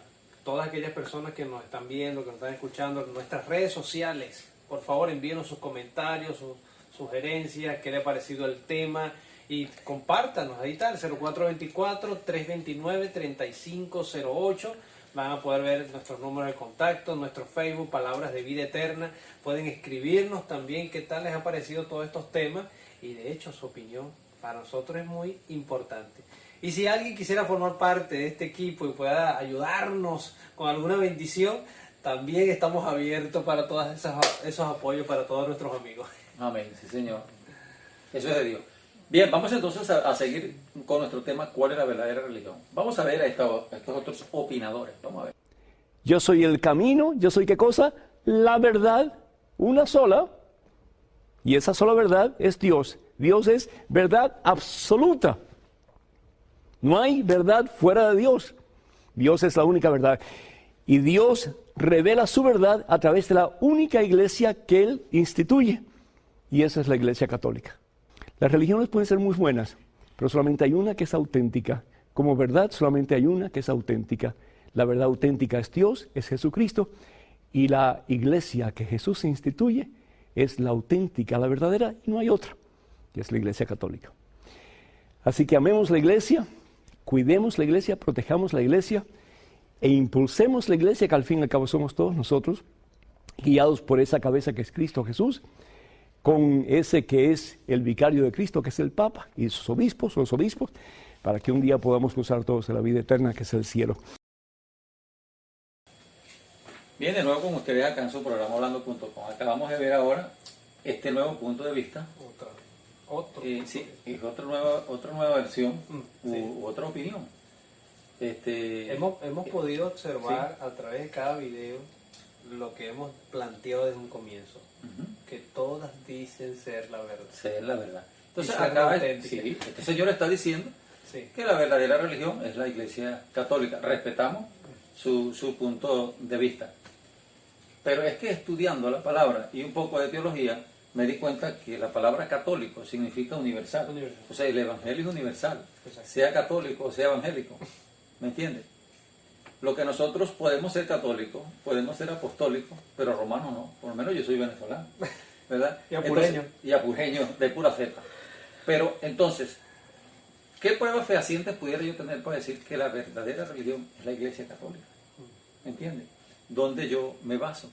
todas aquellas personas que nos están viendo, que nos están escuchando en nuestras redes sociales. Por favor, envíenos sus comentarios, sus sugerencias, qué le ha parecido el tema y compártanos. Ahí está el 0424-329-3508. Van a poder ver nuestros números de contacto, nuestro Facebook, Palabras de Vida Eterna. Pueden escribirnos también qué tal les ha parecido todos estos temas y de hecho su opinión para nosotros es muy importante. Y si alguien quisiera formar parte de este equipo y pueda ayudarnos con alguna bendición, también estamos abiertos para todos esos apoyos para todos nuestros amigos. Amén, sí señor. Eso es de Dios. Bien, vamos entonces a seguir con nuestro tema, ¿cuál es la verdadera religión? Vamos a ver a estos otros opinadores. Vamos a ver. Yo soy el camino, yo soy ¿qué cosa? La verdad, una sola. Y esa sola verdad es Dios. Dios es verdad absoluta. No hay verdad fuera de Dios. Dios es la única verdad. Y Dios revela su verdad a través de la única iglesia que Él instituye. Y esa es la Iglesia Católica. Las religiones pueden ser muy buenas, pero solamente hay una que es auténtica. Como verdad, solamente hay una que es auténtica. La verdad auténtica es Dios, es Jesucristo. Y la iglesia que Jesús instituye es la auténtica, la verdadera, y no hay otra, que es la Iglesia Católica. Así que amemos la iglesia, cuidemos la iglesia, protejamos la iglesia e impulsemos la iglesia, que al fin y al cabo somos todos nosotros, guiados por esa cabeza que es Cristo Jesús, con ese que es el vicario de Cristo, que es el Papa, y sus obispos, los obispos, para que un día podamos gozar todos de la vida eterna, que es el cielo. Bien, de nuevo con ustedes acá en su programa Hablando.com. Acabamos de ver ahora este nuevo punto de vista. Sí, es otra nueva versión u otra opinión. Hemos podido observar a través de cada video lo que hemos planteado desde un comienzo, que todas dicen ser la verdad. Ser la verdad. Entonces, ser acá auténtica. este señor está diciendo que la verdadera religión es la Iglesia Católica. Respetamos su punto de vista. Pero es que estudiando la palabra y un poco de teología, me di cuenta que la palabra católico significa universal. O sea, el evangelio es universal. Exacto. Sea católico o sea evangélico. ¿Me entiendes? Lo que nosotros podemos ser católicos, podemos ser apostólicos, pero romanos no. Por lo menos yo soy venezolano, ¿verdad? Y apureño. Y apureño, de pura cepa. Pero entonces, ¿qué pruebas fehacientes pudiera yo tener para decir que la verdadera religión es la Iglesia Católica? ¿Me entiendes? ¿Dónde yo me baso?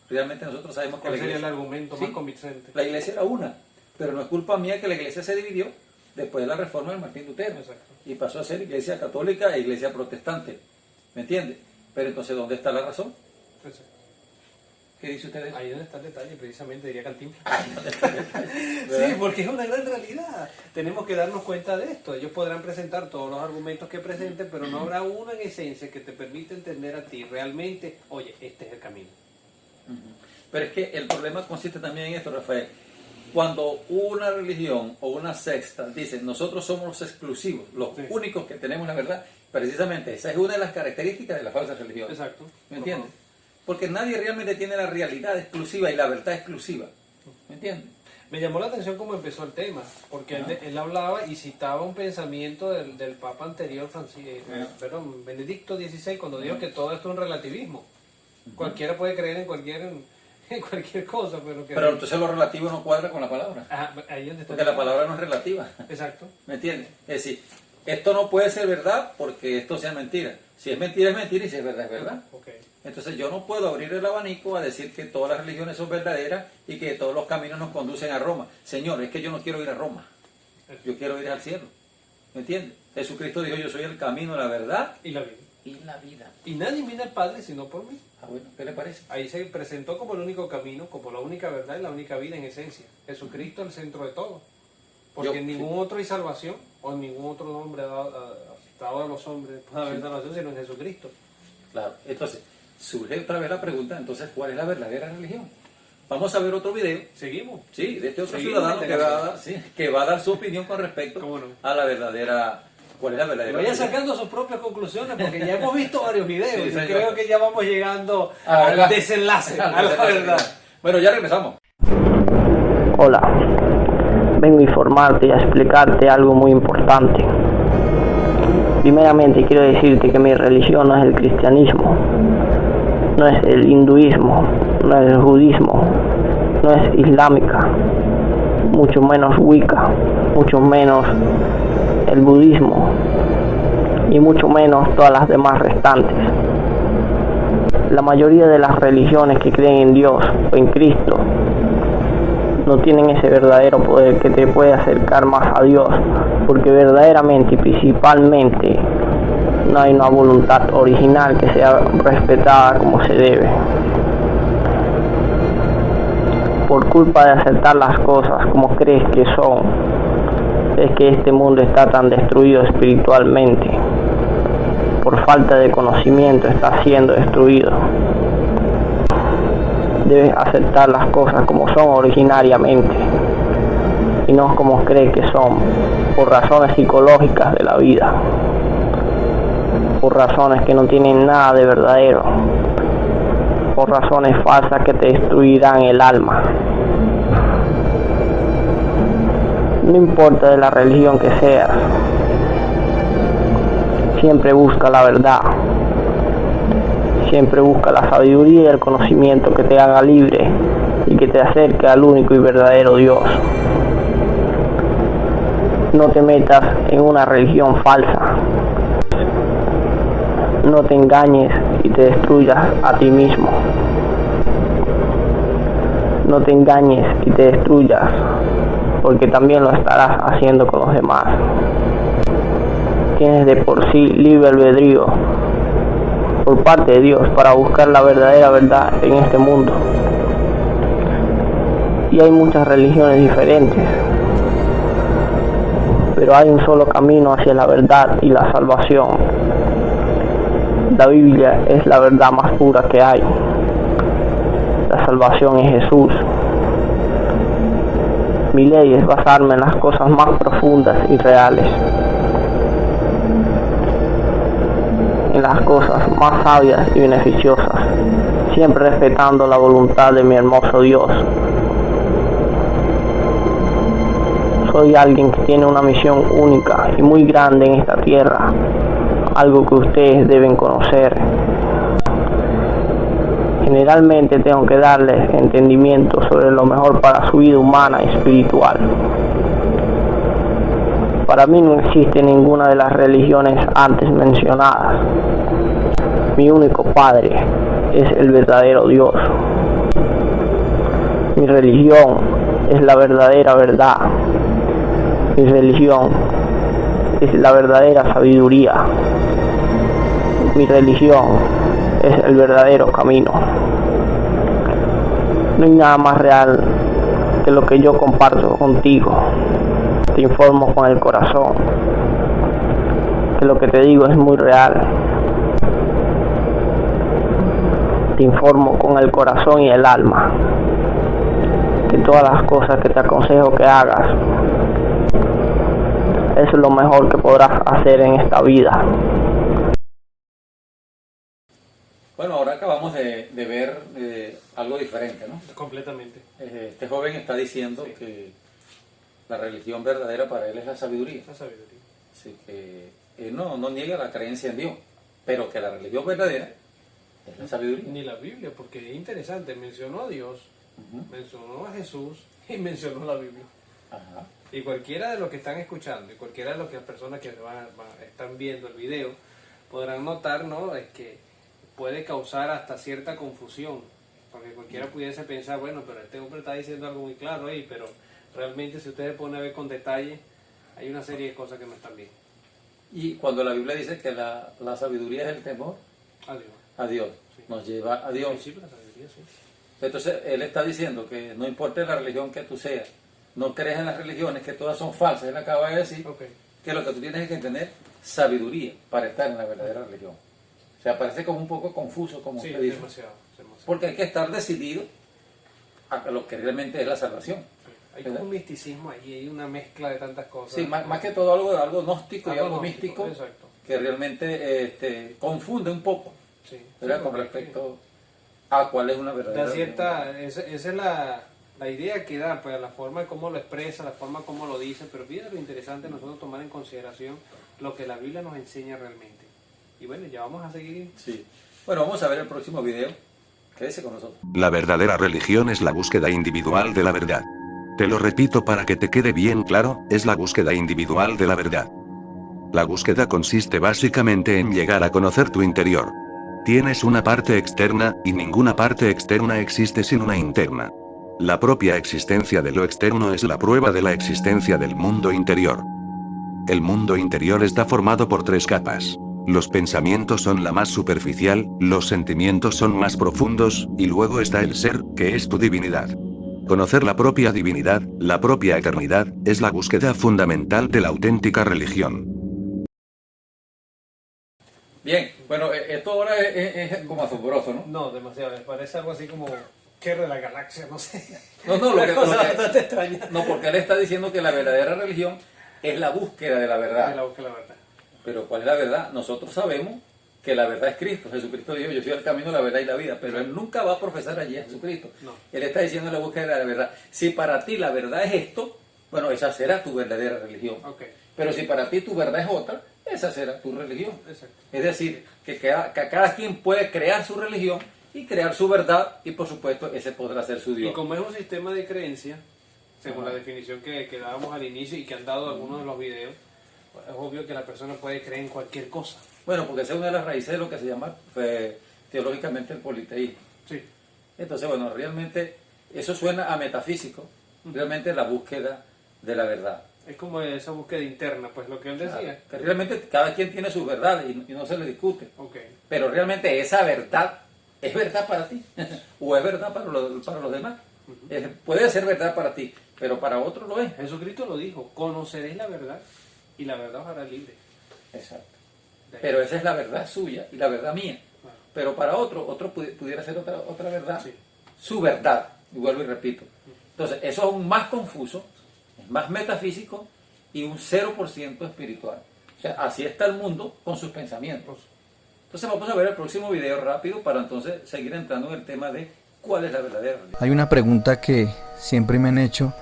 Realmente nosotros sabemos que ¿Cuál la sería Iglesia... el argumento más convincente? La Iglesia era una, pero no es culpa mía que la Iglesia se dividió después de la reforma de Martín Lutero. Exacto. Y pasó a ser Iglesia Católica e Iglesia Protestante. ¿Me entiende? Pero entonces, ¿dónde está la razón? Exacto. ¿Qué dice usted de eso? Ahí donde está el detalle, precisamente, diría Cantinflas. ¿Dónde está el detalle? Sí, ¿Verdad? porque es una gran realidad. Tenemos que darnos cuenta de esto. Ellos podrán presentar todos los argumentos que presenten, pero no habrá uno en esencia que te permita entender a ti realmente, oye, este es el camino. Pero es que el problema consiste también en esto, Rafael. Cuando una religión o una secta dice nosotros somos los exclusivos, los únicos que tenemos la verdad, precisamente esa es una de las características de la falsa religión. Exacto. ¿Me entiendes? Porque nadie realmente tiene la realidad exclusiva y la verdad exclusiva. ¿Me entiendes? Me llamó la atención cómo empezó el tema, porque él hablaba y citaba un pensamiento del Papa anterior, Benedicto XVI, cuando dijo que todo esto es un relativismo. Cualquiera puede creer en cualquier cosa, pero entonces lo relativo no cuadra con la palabra. Ajá, ahí donde está. Porque la palabra no es relativa. Exacto. ¿Me entiendes? Es decir, esto no puede ser verdad porque esto sea mentira. Si es mentira y si es verdad es verdad. Okay. Entonces yo no puedo abrir el abanico a decir que todas las religiones son verdaderas y que todos los caminos nos conducen a Roma. Señor, es que yo no quiero ir a Roma. Yo quiero ir al cielo. ¿Me entiendes? Jesucristo dijo, yo soy el camino, la verdad y la vida. Y la vida. Y nadie viene al Padre sino por mí. Ah, bueno, ¿qué le parece? Ahí se presentó como el único camino, como la única verdad y la única vida en esencia. Jesucristo el centro de todo. Porque en ningún otro hay salvación, o en ningún otro nombre dado a los hombres puede haber salvación, sino en Jesucristo. Claro, entonces surge otra vez la pregunta, entonces, ¿cuál es la verdadera religión? Vamos a ver otro video. ¿Seguimos? Sí, de este otro Seguimos, ciudadano que va a dar su opinión con respecto a la verdadera... ¿Cuál es la verdadera Vayan religión? sacando sus propias conclusiones, porque ya hemos visto varios videos. Sí, y señor. creo que ya vamos llegando Ah, al ¿verdad? desenlace, a la verdad. Bueno, ya regresamos. Hola, vengo a informarte y a explicarte algo muy importante. Primeramente quiero decirte que mi religión no es el cristianismo, no es el hinduismo, no es el budismo, no es islámica, mucho menos Wicca, mucho menos el budismo y mucho menos todas las demás restantes. La mayoría de las religiones que creen en Dios o en Cristo no tienen ese verdadero poder que te puede acercar más a Dios, porque verdaderamente y principalmente no hay una voluntad original que sea respetada como se debe. Por culpa de aceptar las cosas como crees que son, es que este mundo está tan destruido espiritualmente. Por falta de conocimiento está siendo destruido. Debes aceptar las cosas como son originariamente y no como crees que son, por razones psicológicas de la vida, por razones que no tienen nada de verdadero, por razones falsas que te destruirán el alma. No importa de la religión que seas, siempre busca la verdad. Siempre busca la sabiduría y el conocimiento que te haga libre y que te acerque al único y verdadero Dios. No te metas en una religión falsa. No te engañes y te destruyas a ti mismo. No te engañes y te destruyas, porque también lo estarás haciendo con los demás. Tienes de por sí libre albedrío por parte de Dios para buscar la verdadera verdad en este mundo. Y hay muchas religiones diferentes, pero hay un solo camino hacia la verdad y la salvación. La Biblia es la verdad más pura que hay. La salvación es Jesús. Mi ley es basarme en las cosas más profundas y reales, en las cosas más sabias y beneficiosas, siempre respetando la voluntad de mi hermoso Dios. Soy alguien que tiene una misión única y muy grande en esta tierra, algo que ustedes deben conocer. Generalmente tengo que darles entendimiento sobre lo mejor para su vida humana y espiritual. Para mí no existe ninguna de las religiones antes mencionadas. Mi único Padre es el verdadero Dios. Mi religión es la verdadera verdad. Mi religión es la verdadera sabiduría. Mi religión es el verdadero camino. No hay nada más real que lo que yo comparto contigo. Te informo con el corazón que lo que te digo es muy real. Te informo con el corazón y el alma que todas las cosas que te aconsejo que hagas es lo mejor que podrás hacer en esta vida. Bueno, ahora acabamos de ver algo diferente, ¿no? Completamente. Este joven está diciendo que la religión verdadera para él es la sabiduría. La sabiduría. Así que él no niega la creencia en Dios, pero que la religión verdadera es la sabiduría. Ni la Biblia, porque es interesante, mencionó a Dios, mencionó a Jesús y mencionó la Biblia. Ajá. Y cualquiera de los que están escuchando y cualquiera de las personas que están viendo el video podrán notar, ¿no?, es que puede causar hasta cierta confusión, porque cualquiera pudiese pensar, bueno, pero este hombre está diciendo algo muy claro ahí, pero realmente si ustedes ponen a ver con detalle, hay una serie de cosas que no están bien. Y cuando la Biblia dice que la sabiduría es el temor a Dios, Sí. nos lleva a Dios. En principio, la sabiduría, sí. Entonces él está diciendo que no importa la religión que tú seas, no crees en las religiones, que todas son falsas. Él acaba de decir que lo que tú tienes es que tener sabiduría para estar en la verdadera religión. O sea, parece como un poco confuso, como usted dice. Demasiado. Porque hay que estar decidido a lo que realmente es la salvación. Hay como un misticismo ahí, hay una mezcla de tantas cosas. Sí, más que todo algo gnóstico y algo místico, exacto, que realmente confunde un poco, sí, ¿verdad? sí, Con respecto a cuál es una verdadera religión. esa es la idea que da, pues la forma como lo expresa, la forma como lo dice, pero fíjate lo interesante nosotros tomar en consideración lo que la Biblia nos enseña realmente. Y bueno, ya vamos a seguir. Sí. Bueno, vamos a ver el próximo video. Quédese con nosotros. La verdadera religión es la búsqueda individual de la verdad. Te lo repito para que te quede bien claro, es la búsqueda individual de la verdad. La búsqueda consiste básicamente en llegar a conocer tu interior. Tienes una parte externa, y ninguna parte externa existe sin una interna. La propia existencia de lo externo es la prueba de la existencia del mundo interior. El mundo interior está formado por 3 capas. Los pensamientos son la más superficial, los sentimientos son más profundos, y luego está el ser, que es tu divinidad. Conocer la propia divinidad, la propia eternidad, es la búsqueda fundamental de la auténtica religión. Bien, bueno, esto ahora es como asombroso, ¿no? No, demasiado, me parece algo así como guerra de la galaxia, no sé. No, Bastante extraña. no, porque él está diciendo que la verdadera religión es la búsqueda de la verdad. Es la búsqueda de la verdad. Pero ¿cuál es la verdad? Nosotros sabemos que la verdad es Cristo. Jesucristo dijo, yo soy el camino, la verdad y la vida. Pero él nunca va a profesar allí a Jesucristo. No. Él está diciendo la búsqueda de la verdad. Si para ti la verdad es esto, bueno, esa será tu verdadera religión. Okay. Pero si para ti tu verdad es otra, esa será tu religión. Exacto. Es decir, que cada quien puede crear su religión y crear su verdad, y por supuesto ese podrá ser su Dios. Y como es un sistema de creencia, según la definición que dábamos al inicio y que han dado algunos de los videos, es obvio que la persona puede creer en cualquier cosa. Bueno, porque esa es una de las raíces de lo que se llama teológicamente el politeísmo. Sí. Entonces, bueno, realmente eso suena a metafísico, realmente la búsqueda de la verdad. Es como esa búsqueda interna, pues lo que él decía. Claro, que realmente cada quien tiene su verdad y no se le discute. Okay. Pero realmente esa verdad es verdad para ti o es verdad para los demás. Puede ser verdad para ti, pero para otros lo es. Jesucristo lo dijo, conoceréis la verdad y la verdad os hará libre. Exacto. Pero esa es la verdad suya y la verdad mía. Claro. Pero para otro pudiera ser otra verdad, sí. Su verdad, y vuelvo y repito. Entonces, eso es aún más confuso, es más metafísico y un 0% espiritual. O sea, así está el mundo con sus pensamientos. Entonces vamos a ver el próximo video rápido para entonces seguir entrando en el tema de cuál es la verdadera religión. Hay una pregunta que siempre me han hecho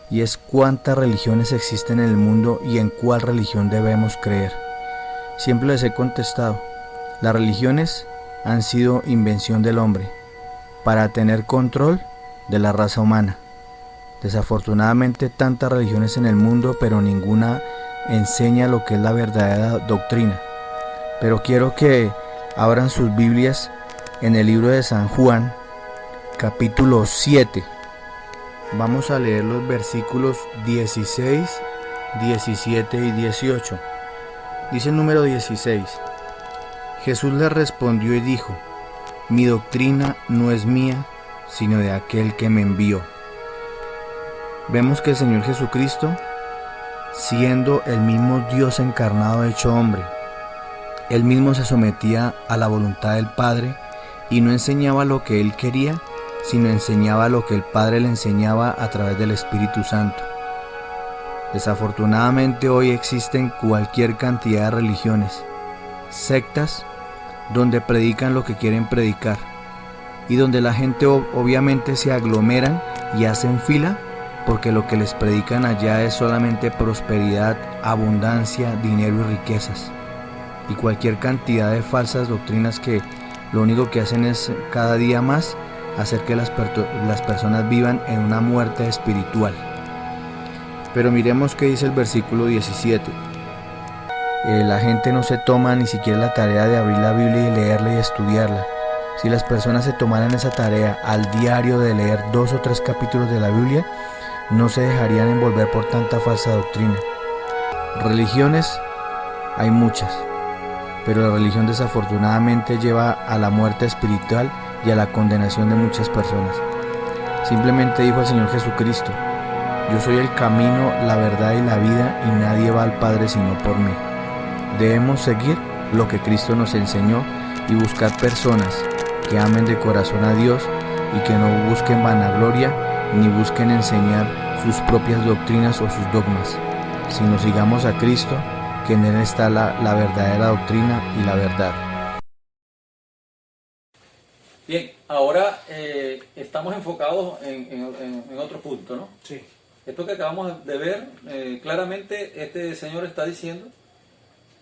y es ¿cuántas religiones existen en el mundo y en cuál religión debemos creer? Siempre les he contestado, las religiones han sido invención del hombre para tener control de la raza humana. Desafortunadamente tantas religiones en el mundo, pero ninguna enseña lo que es la verdadera doctrina. Pero quiero que abran sus Biblias en el libro de San Juan, capítulo 7. Vamos a leer los versículos 16, 17 y 18. Dice el número 16. Jesús le respondió y dijo, mi doctrina no es mía, sino de aquel que me envió. Vemos que el Señor Jesucristo, siendo el mismo Dios encarnado hecho hombre, Él mismo se sometía a la voluntad del Padre y no enseñaba lo que Él quería, sino enseñaba lo que el Padre le enseñaba a través del Espíritu Santo. Desafortunadamente hoy existen cualquier cantidad de religiones, sectas, donde predican lo que quieren predicar y donde la gente obviamente se aglomeran y hacen fila porque lo que les predican allá es solamente prosperidad, abundancia, dinero y riquezas y cualquier cantidad de falsas doctrinas que lo único que hacen es cada día más hacer que las personas vivan en una muerte espiritual. Pero miremos qué dice el versículo 17. La gente no se toma ni siquiera la tarea de abrir la Biblia y leerla y estudiarla. Si las personas se tomaran esa tarea al diario de leer 2 o 3 capítulos de la Biblia, no se dejarían envolver por tanta falsa doctrina. Religiones hay muchas, pero la religión desafortunadamente lleva a la muerte espiritual y a la condenación de muchas personas. Simplemente dijo el Señor Jesucristo, yo soy el camino, la verdad y la vida, y nadie va al Padre sino por mí. Debemos seguir lo que Cristo nos enseñó y buscar personas que amen de corazón a Dios y que no busquen vanagloria ni busquen enseñar sus propias doctrinas o sus dogmas, sino sigamos a Cristo, que en Él está la verdadera doctrina y la verdad. Bien, ahora estamos enfocados en otro punto, ¿no? Sí. Esto que acabamos de ver, claramente este señor está diciendo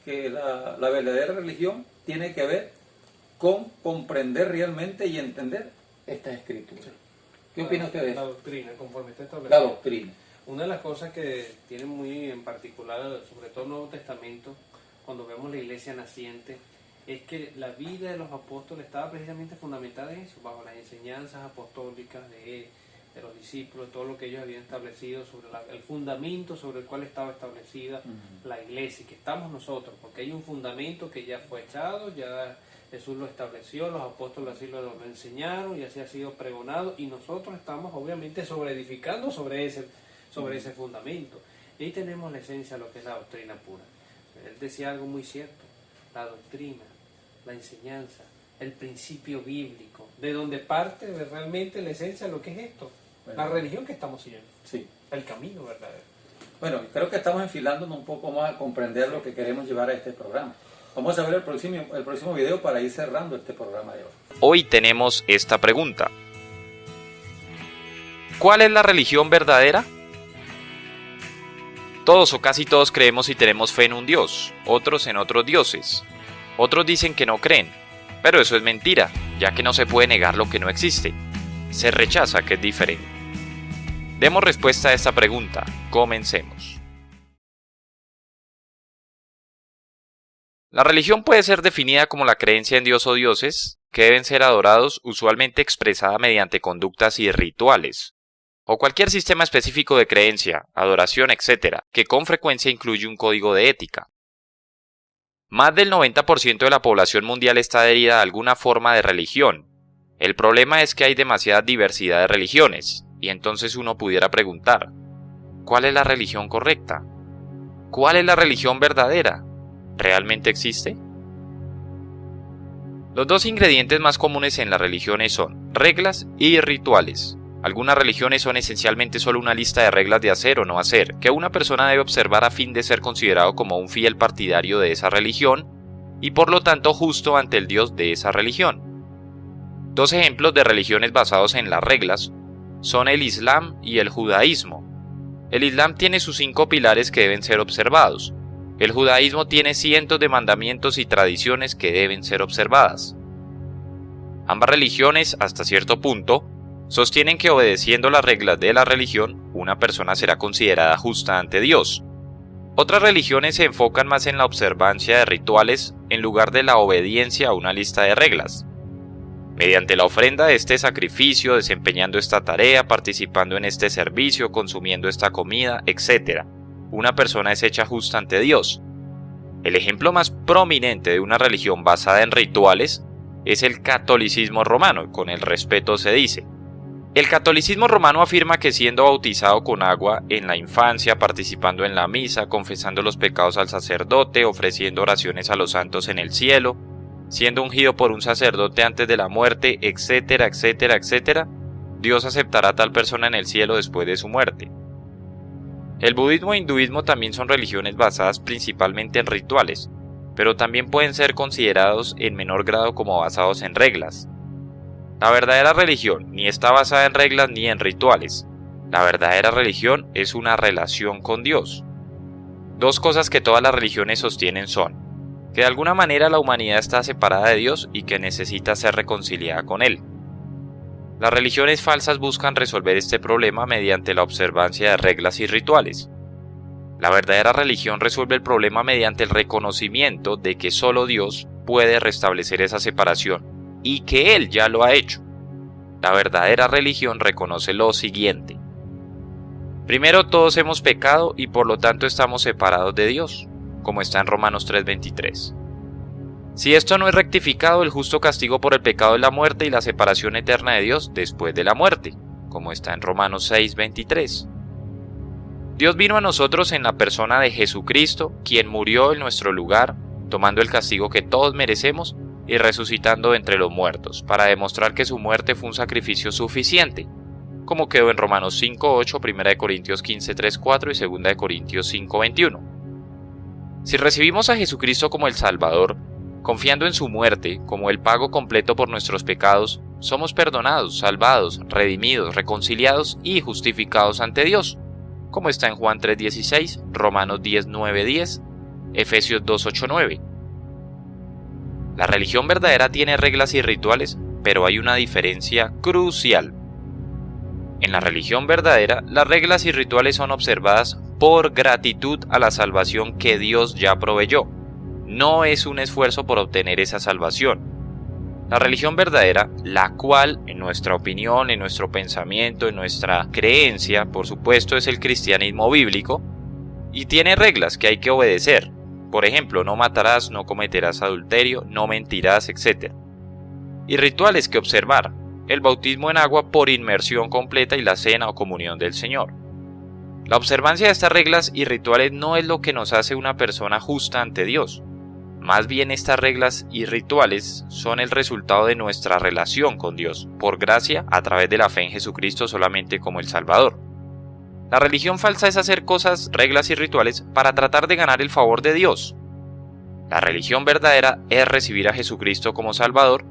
que la verdadera religión tiene que ver con comprender realmente y entender estas escrituras. ¿Qué opina usted de eso? La doctrina, conforme está establecido. La doctrina. Una de las cosas que tiene muy en particular, sobre todo el Nuevo Testamento, cuando vemos la iglesia naciente, es que la vida de los apóstoles estaba precisamente fundamentada en eso, bajo las enseñanzas apostólicas de los discípulos, todo lo que ellos habían establecido sobre el fundamento sobre el cual estaba establecida la iglesia, que estamos nosotros, porque hay un fundamento que ya fue echado, ya Jesús lo estableció, los apóstoles así lo enseñaron y así ha sido pregonado, y nosotros estamos obviamente edificando sobre ese fundamento. Y ahí tenemos la esencia de lo que es la doctrina pura. Él decía algo muy cierto: la doctrina, la enseñanza, el principio bíblico, de donde parte realmente la esencia de lo que es esto, la religión que estamos siguiendo, sí, el camino verdadero. Bueno, creo que estamos enfilándonos un poco más a comprender lo que queremos llevar a este programa. Vamos a ver el próximo video para ir cerrando este programa de hoy. Hoy tenemos esta pregunta: ¿cuál es la religión verdadera? Todos o casi todos creemos y tenemos fe en un Dios, otros en otros dioses. Otros dicen que no creen, pero eso es mentira, ya que no se puede negar lo que no existe. Se rechaza que es diferente. Demos respuesta a esta pregunta. Comencemos. La religión puede ser definida como la creencia en Dios o dioses, que deben ser adorados, usualmente expresada mediante conductas y rituales, o cualquier sistema específico de creencia, adoración, etc., que con frecuencia incluye un código de ética. Más del 90% de la población mundial está adherida a alguna forma de religión. El problema es que hay demasiada diversidad de religiones, y entonces uno pudiera preguntar: ¿cuál es la religión correcta? ¿Cuál es la religión verdadera? ¿Realmente existe? Los dos ingredientes más comunes en las religiones son reglas y rituales. Algunas religiones son esencialmente solo una lista de reglas de hacer o no hacer, que una persona debe observar a fin de ser considerado como un fiel partidario de esa religión, y por lo tanto justo ante el Dios de esa religión. Dos ejemplos de religiones basados en las reglas son el Islam y el judaísmo. El Islam tiene sus 5 pilares que deben ser observados. El judaísmo tiene cientos de mandamientos y tradiciones que deben ser observadas. Ambas religiones, hasta cierto punto, sostienen que obedeciendo las reglas de la religión, una persona será considerada justa ante Dios. Otras religiones se enfocan más en la observancia de rituales en lugar de la obediencia a una lista de reglas. Mediante la ofrenda de este sacrificio, desempeñando esta tarea, participando en este servicio, consumiendo esta comida, etc., una persona es hecha justa ante Dios. El ejemplo más prominente de una religión basada en rituales es el catolicismo romano, con el respeto se dice. El catolicismo romano afirma que siendo bautizado con agua en la infancia, participando en la misa, confesando los pecados al sacerdote, ofreciendo oraciones a los santos en el cielo, siendo ungido por un sacerdote antes de la muerte, etcétera, etcétera, etcétera, Dios aceptará a tal persona en el cielo después de su muerte. El budismo e hinduismo también son religiones basadas principalmente en rituales, pero también pueden ser considerados en menor grado como basados en reglas. La verdadera religión ni está basada en reglas ni en rituales. La verdadera religión es una relación con Dios. Dos cosas que todas las religiones sostienen son que de alguna manera la humanidad está separada de Dios y que necesita ser reconciliada con Él. Las religiones falsas buscan resolver este problema mediante la observancia de reglas y rituales. La verdadera religión resuelve el problema mediante el reconocimiento de que solo Dios puede restablecer esa separación y que Él ya lo ha hecho. La verdadera religión reconoce lo siguiente: primero, todos hemos pecado y por lo tanto estamos separados de Dios, como está en Romanos 3:23. Si esto no es rectificado, el justo castigo por el pecado es la muerte y la separación eterna de Dios después de la muerte, como está en Romanos 6:23. Dios vino a nosotros en la persona de Jesucristo, quien murió en nuestro lugar, tomando el castigo que todos merecemos y resucitando entre los muertos, para demostrar que su muerte fue un sacrificio suficiente, como quedó en Romanos 5:8, 1 Corintios 15:3-4 y 2 Corintios 5:21. Si recibimos a Jesucristo como el Salvador, confiando en su muerte como el pago completo por nuestros pecados, somos perdonados, salvados, redimidos, reconciliados y justificados ante Dios, como está en Juan 3:16, Romanos 10:9-10, Efesios 2:8-9. La religión verdadera tiene reglas y rituales, pero hay una diferencia crucial. En la religión verdadera, las reglas y rituales son observadas por gratitud a la salvación que Dios ya proveyó. No es un esfuerzo por obtener esa salvación. La religión verdadera, la cual, en nuestra opinión, en nuestro pensamiento, en nuestra creencia, por supuesto, es el cristianismo bíblico, y tiene reglas que hay que obedecer. Por ejemplo, no matarás, no cometerás adulterio, no mentirás, etc. Y rituales que observar: el bautismo en agua por inmersión completa y la cena o comunión del Señor. La observancia de estas reglas y rituales no es lo que nos hace una persona justa ante Dios. Más bien, estas reglas y rituales son el resultado de nuestra relación con Dios, por gracia, a través de la fe en Jesucristo solamente como el Salvador. La religión falsa es hacer cosas, reglas y rituales para tratar de ganar el favor de Dios. La religión verdadera es recibir a Jesucristo como Salvador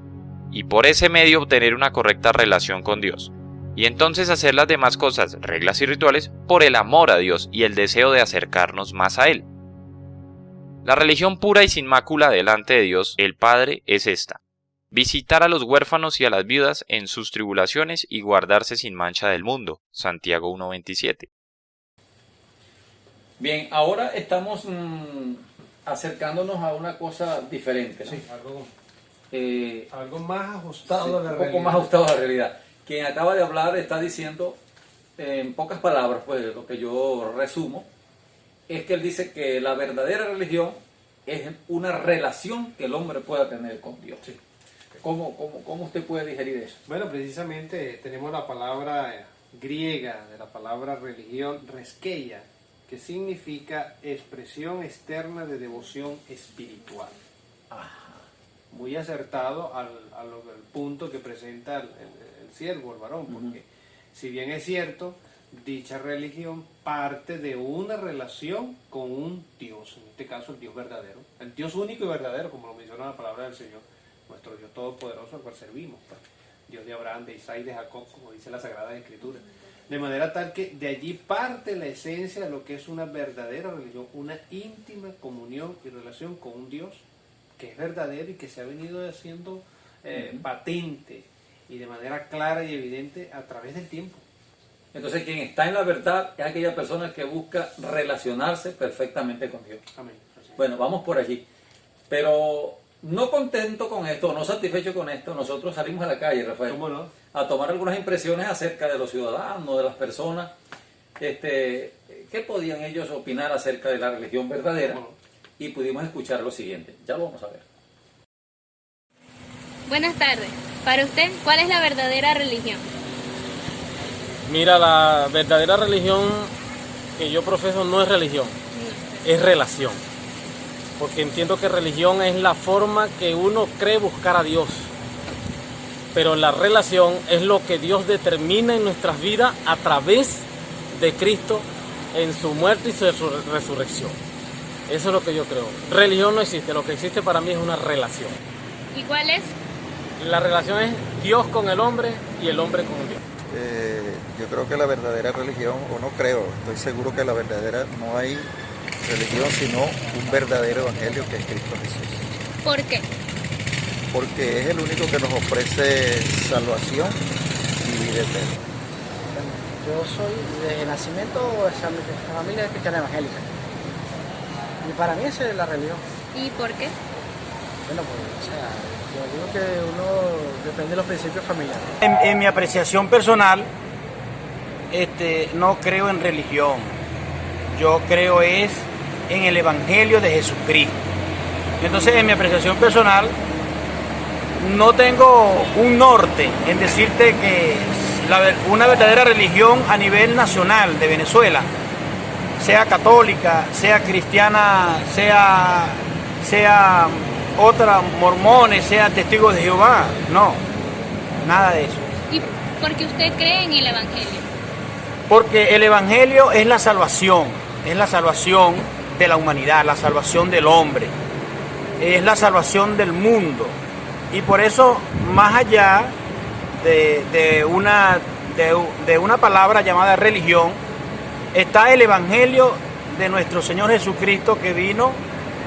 y por ese medio obtener una correcta relación con Dios, y entonces hacer las demás cosas, reglas y rituales, por el amor a Dios y el deseo de acercarnos más a Él. La religión pura y sin mácula delante de Dios, el Padre, es esta: visitar a los huérfanos y a las viudas en sus tribulaciones y guardarse sin mancha del mundo. Santiago 1:27. Bien, ahora estamos acercándonos a una cosa diferente, ¿no? Sí, algo más ajustado a la realidad. Un poco más ajustado a la realidad. Quien acaba de hablar está diciendo, en pocas palabras, pues lo que yo resumo, es que él dice que la verdadera religión es una relación que el hombre pueda tener con Dios. Sí. ¿Cómo usted puede digerir eso? Bueno, precisamente tenemos la palabra griega de la palabra religión, reskeia, que significa expresión externa de devoción espiritual. Ajá. Muy acertado al punto que presenta el siervo, el varón, porque si bien es cierto, dicha religión parte de una relación con un Dios, en este caso el Dios verdadero, el Dios único y verdadero, como lo menciona la palabra del Señor, nuestro Dios todopoderoso al cual servimos, pues, Dios de Abraham, de Isaac y de Jacob, como dice la Sagrada Escritura. De manera tal que de allí parte la esencia de lo que es una verdadera religión, una íntima comunión y relación con un Dios que es verdadero y que se ha venido haciendo patente y de manera clara y evidente a través del tiempo. Entonces, quien está en la verdad es aquella persona que busca relacionarse perfectamente con Dios. Amén. Bueno, vamos por allí. Pero no contento con esto, no satisfecho con esto, nosotros salimos a la calle, Rafael, ¿Cómo no? a tomar algunas impresiones acerca de los ciudadanos, de las personas, qué podían ellos opinar acerca de la religión verdadera, y pudimos escuchar lo siguiente. Ya lo vamos a ver. Buenas tardes. Para usted, ¿cuál es la verdadera religión? Mira, la verdadera religión que yo profeso no es religión, es relación. Porque entiendo que religión es la forma que uno cree buscar a Dios. Pero la relación es lo que Dios determina en nuestras vidas a través de Cristo en su muerte y su resurrección. Eso es lo que yo creo. Religión no existe, lo que existe para mí es una relación. ¿Y cuál es? La relación es Dios con el hombre y el hombre con Dios. Yo creo que la verdadera religión, o no creo, estoy seguro que la verdadera, no hay religión sino un verdadero evangelio que es Cristo Jesús. ¿Por qué? Porque es el único que nos ofrece salvación y vida eterna. Yo soy de nacimiento de familia cristiana evangélica. Y para mí esa es la religión. ¿Y por qué? Bueno, pues, yo digo que uno depende de los principios familiares. En mi apreciación personal, no creo en religión. Yo creo es en el Evangelio de Jesucristo. Entonces, en mi apreciación personal, no tengo un norte en decirte que una verdadera religión a nivel nacional de Venezuela, sea católica, sea cristiana, sea otra, mormones, sea testigos de Jehová, no, nada de eso. ¿Y por qué usted cree en el Evangelio? Porque el Evangelio es la salvación de la humanidad, la salvación del hombre, es la salvación del mundo. Y por eso, más allá de una palabra llamada religión, está el Evangelio de nuestro Señor Jesucristo, que vino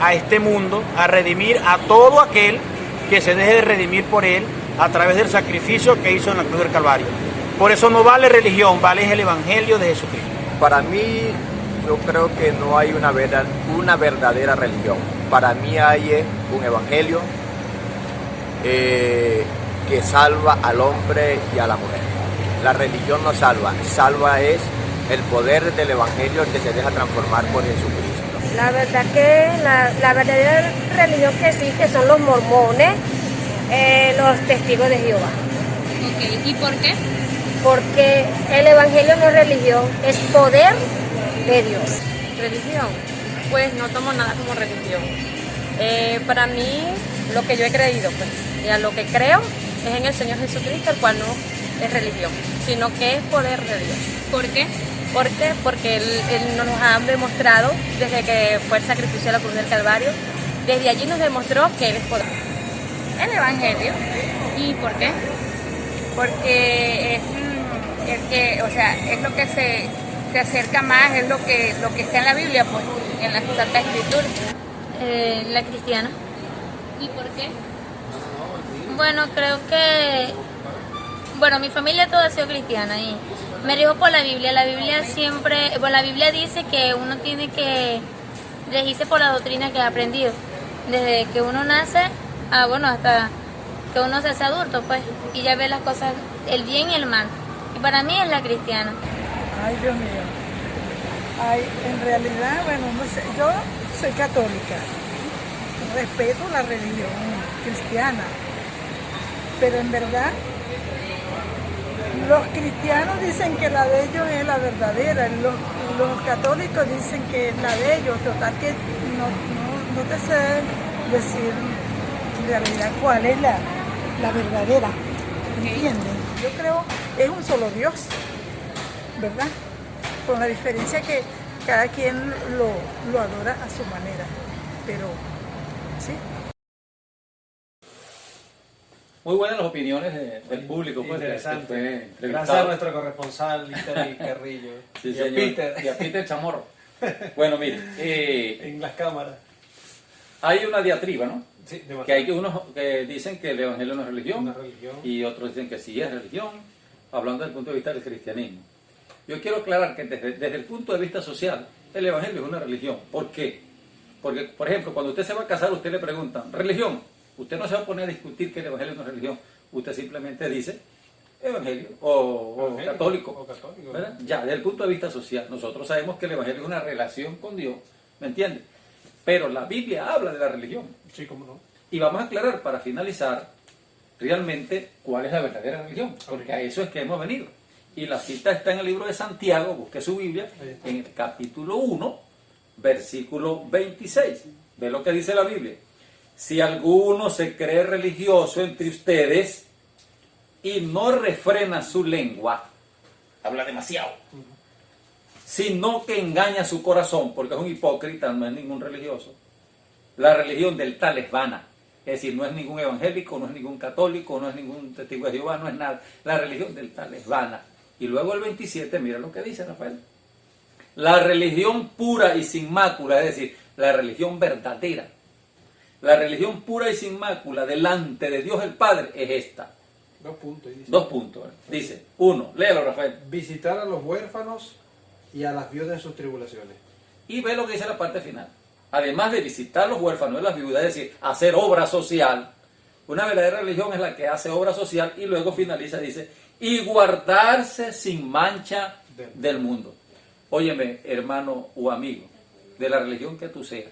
a este mundo a redimir a todo aquel que se deje de redimir por Él a través del sacrificio que hizo en la cruz del Calvario. Por eso no vale religión, vale el Evangelio de Jesucristo. Para mí, yo creo que no hay una verdadera religión. Para mí hay un evangelio que salva al hombre y a la mujer. La religión no salva, salva es el poder del evangelio que se deja transformar por Jesucristo. La verdad que la verdadera religión que existe son los mormones, los testigos de Jehová. Ok, ¿y por qué? Porque el evangelio no es religión, es poder de Dios. Religión, pues no tomo nada como religión. Para mí, lo que yo he creído, pues, y a lo que creo es en el Señor Jesucristo, el cual no es religión, sino que es poder de Dios. ¿Por qué? ¿Por qué? Porque Él nos ha demostrado, desde que fue el sacrificio de la cruz del Calvario, desde allí nos demostró que Él es poder. El Evangelio. ¿Y por qué? Porque es lo que se acerca más, es lo que está en la Biblia, pues, en la Santa Escritura. La cristiana. ¿Y por qué? Bueno, creo que... Bueno, mi familia toda ha sido cristiana y me rijo por la Biblia. La Biblia siempre... Bueno, la Biblia dice que uno tiene que regirse por la doctrina que ha aprendido. Desde que uno nace, hasta que uno se hace adulto, pues. Y ya ve las cosas, el bien y el mal. Y para mí es la cristiana. Ay, Dios mío. Ay, en realidad, no sé, yo soy católica. Respeto la religión cristiana. Pero en verdad, los cristianos dicen que la de ellos es la verdadera. Los católicos dicen que es la de ellos. Total que no te sé decir en realidad cuál es la verdadera. ¿Entienden? Yo creo que es un solo Dios, ¿verdad? Con la diferencia que cada quien lo adora a su manera, pero sí. Muy buenas las opiniones del público. Pues, interesante. Gracias a nuestro corresponsal, Ítali Carrillo. Sí, y a Peter. Y a Peter Chamorro. Bueno, mire. En las cámaras. Hay una diatriba, ¿no? Sí, que hay unos que dicen que el evangelio no es religión, religión, y otros dicen que sí es religión, hablando desde el punto de vista del cristianismo. Yo quiero aclarar que desde el punto de vista social, el evangelio es una religión. ¿Por qué? Porque, por ejemplo, cuando usted se va a casar, usted le preguntan, ¿religión? Usted no se va a poner a discutir que el evangelio no es religión. Usted simplemente dice evangelio o católico. ¿Verdad? Ya, desde el punto de vista social, nosotros sabemos que el evangelio es una relación con Dios, ¿me entiende? Pero la Biblia habla de la religión. Sí, cómo no. Y vamos a aclarar, para finalizar, realmente cuál es la verdadera religión, porque a eso es que hemos venido. Y la cita está en el libro de Santiago, busque su Biblia, en el capítulo 1, versículo 26. Ve lo que dice la Biblia. Si alguno se cree religioso entre ustedes y no refrena su lengua, habla demasiado, sino que engaña su corazón, porque es un hipócrita, no es ningún religioso. La religión del tal es vana, es decir, no es ningún evangélico, no es ningún católico, no es ningún testigo de Jehová, no es nada. La religión del tal es vana. Y luego el 27, mira lo que dice Rafael. La religión pura y sin mácula, es decir, la religión verdadera, la religión pura y sin mácula delante de Dios el Padre es esta. 2 puntos. Dice. 2 puntos. Dice, 1, léelo, Rafael. Visitar a los huérfanos y a las viudas en sus tribulaciones. Y ve lo que dice la parte final. Además de visitar a los huérfanos y las viudas, es decir, hacer obra social. Una verdadera religión es la que hace obra social y luego finaliza, dice, y guardarse sin mancha del mundo. Óyeme, hermano o amigo, de la religión que tú seas.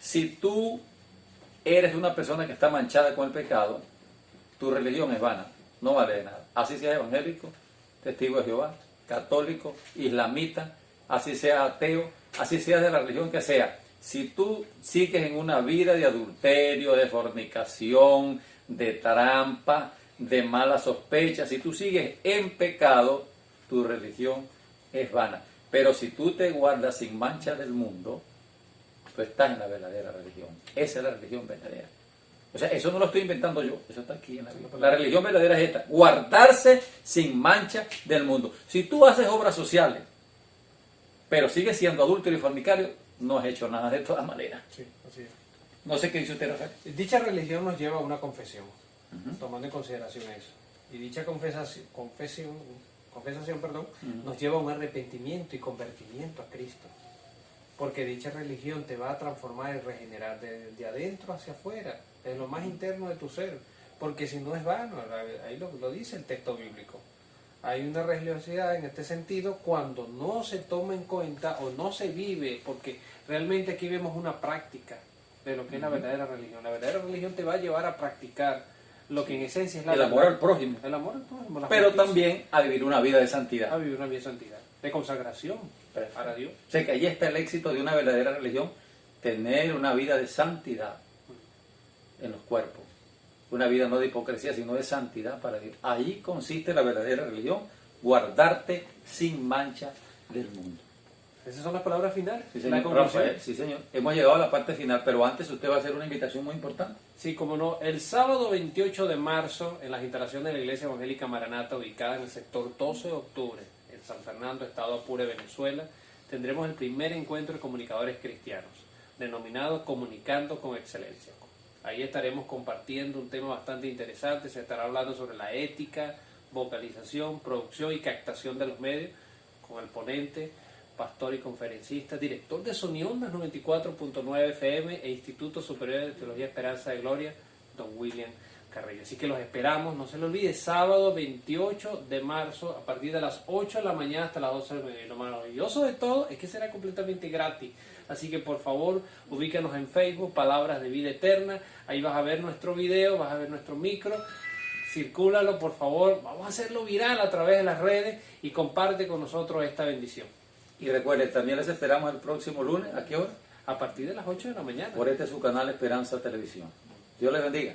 Si tú eres una persona que está manchada con el pecado, tu religión es vana, no vale de nada. Así seas evangélico, testigo de Jehová, católico, islamita, así sea ateo, así sea de la religión que sea. Si tú sigues en una vida de adulterio, de fornicación, de trampa, de mala sospecha, si tú sigues en pecado, tu religión es vana. Pero si tú te guardas sin mancha del mundo, tú estás en la verdadera religión. Esa es la religión verdadera. O sea, eso no lo estoy inventando yo, eso está aquí en la Biblia. La religión verdadera es esta, guardarse sin mancha del mundo. Si tú haces obras sociales, pero sigues siendo adúltero y fornicario, no has hecho nada de todas maneras. Sí, así es. No sé qué dice usted, Rafael. Dicha religión nos lleva a una confesión, tomando en consideración eso. Y dicha confesión, nos lleva a un arrepentimiento y convertimiento a Cristo. Porque dicha religión te va a transformar y regenerar de adentro hacia afuera, de lo más interno de tu ser. Porque si no es vano, ahí lo dice el texto bíblico. Hay una religiosidad en este sentido cuando no se toma en cuenta o no se vive, porque realmente aquí vemos una práctica de lo que es la verdadera religión. La verdadera religión te va a llevar a practicar lo que en esencia es la el amor al prójimo. El amor al prójimo. Pero también a vivir una vida de santidad. A vivir una vida de santidad, de consagración para Dios. O sea que ahí está el éxito de una verdadera religión, tener una vida de santidad en los cuerpos. Una vida no de hipocresía, sino de santidad para Dios. Ahí consiste la verdadera religión, guardarte sin mancha del mundo. Esas son las palabras finales. Sí, señor. Rafael, sí, señor. Hemos llegado a la parte final, pero antes usted va a hacer una invitación muy importante. Sí, como no. El sábado 28 de marzo, en las instalaciones de la Iglesia Evangélica Maranata, ubicada en el sector 12 de octubre, en San Fernando, Estado Apure, Venezuela, tendremos el primer encuentro de comunicadores cristianos, denominado Comunicando con Excelencia. Ahí estaremos compartiendo un tema bastante interesante. Se estará hablando sobre la ética, vocalización, producción y captación de los medios, con el ponente, pastor y conferencista, director de Soniondas 94.9 FM e Instituto Superior de Teología Esperanza de Gloria, don William Carrillo. Así que los esperamos, no se lo olvide, sábado 28 de marzo, a partir de las 8 de la mañana hasta las 12 del mediodía. Lo maravilloso de todo es que será completamente gratis. Así que por favor, ubícanos en Facebook, Palabras de Vida Eterna. Ahí vas a ver nuestro video, vas a ver nuestro micro. Circúlalo, por favor. Vamos a hacerlo viral a través de las redes y comparte con nosotros esta bendición. Y recuerden, también les esperamos el próximo lunes. ¿A qué hora? A partir de las 8 de la mañana. Por este su canal Esperanza Televisión. Dios les bendiga.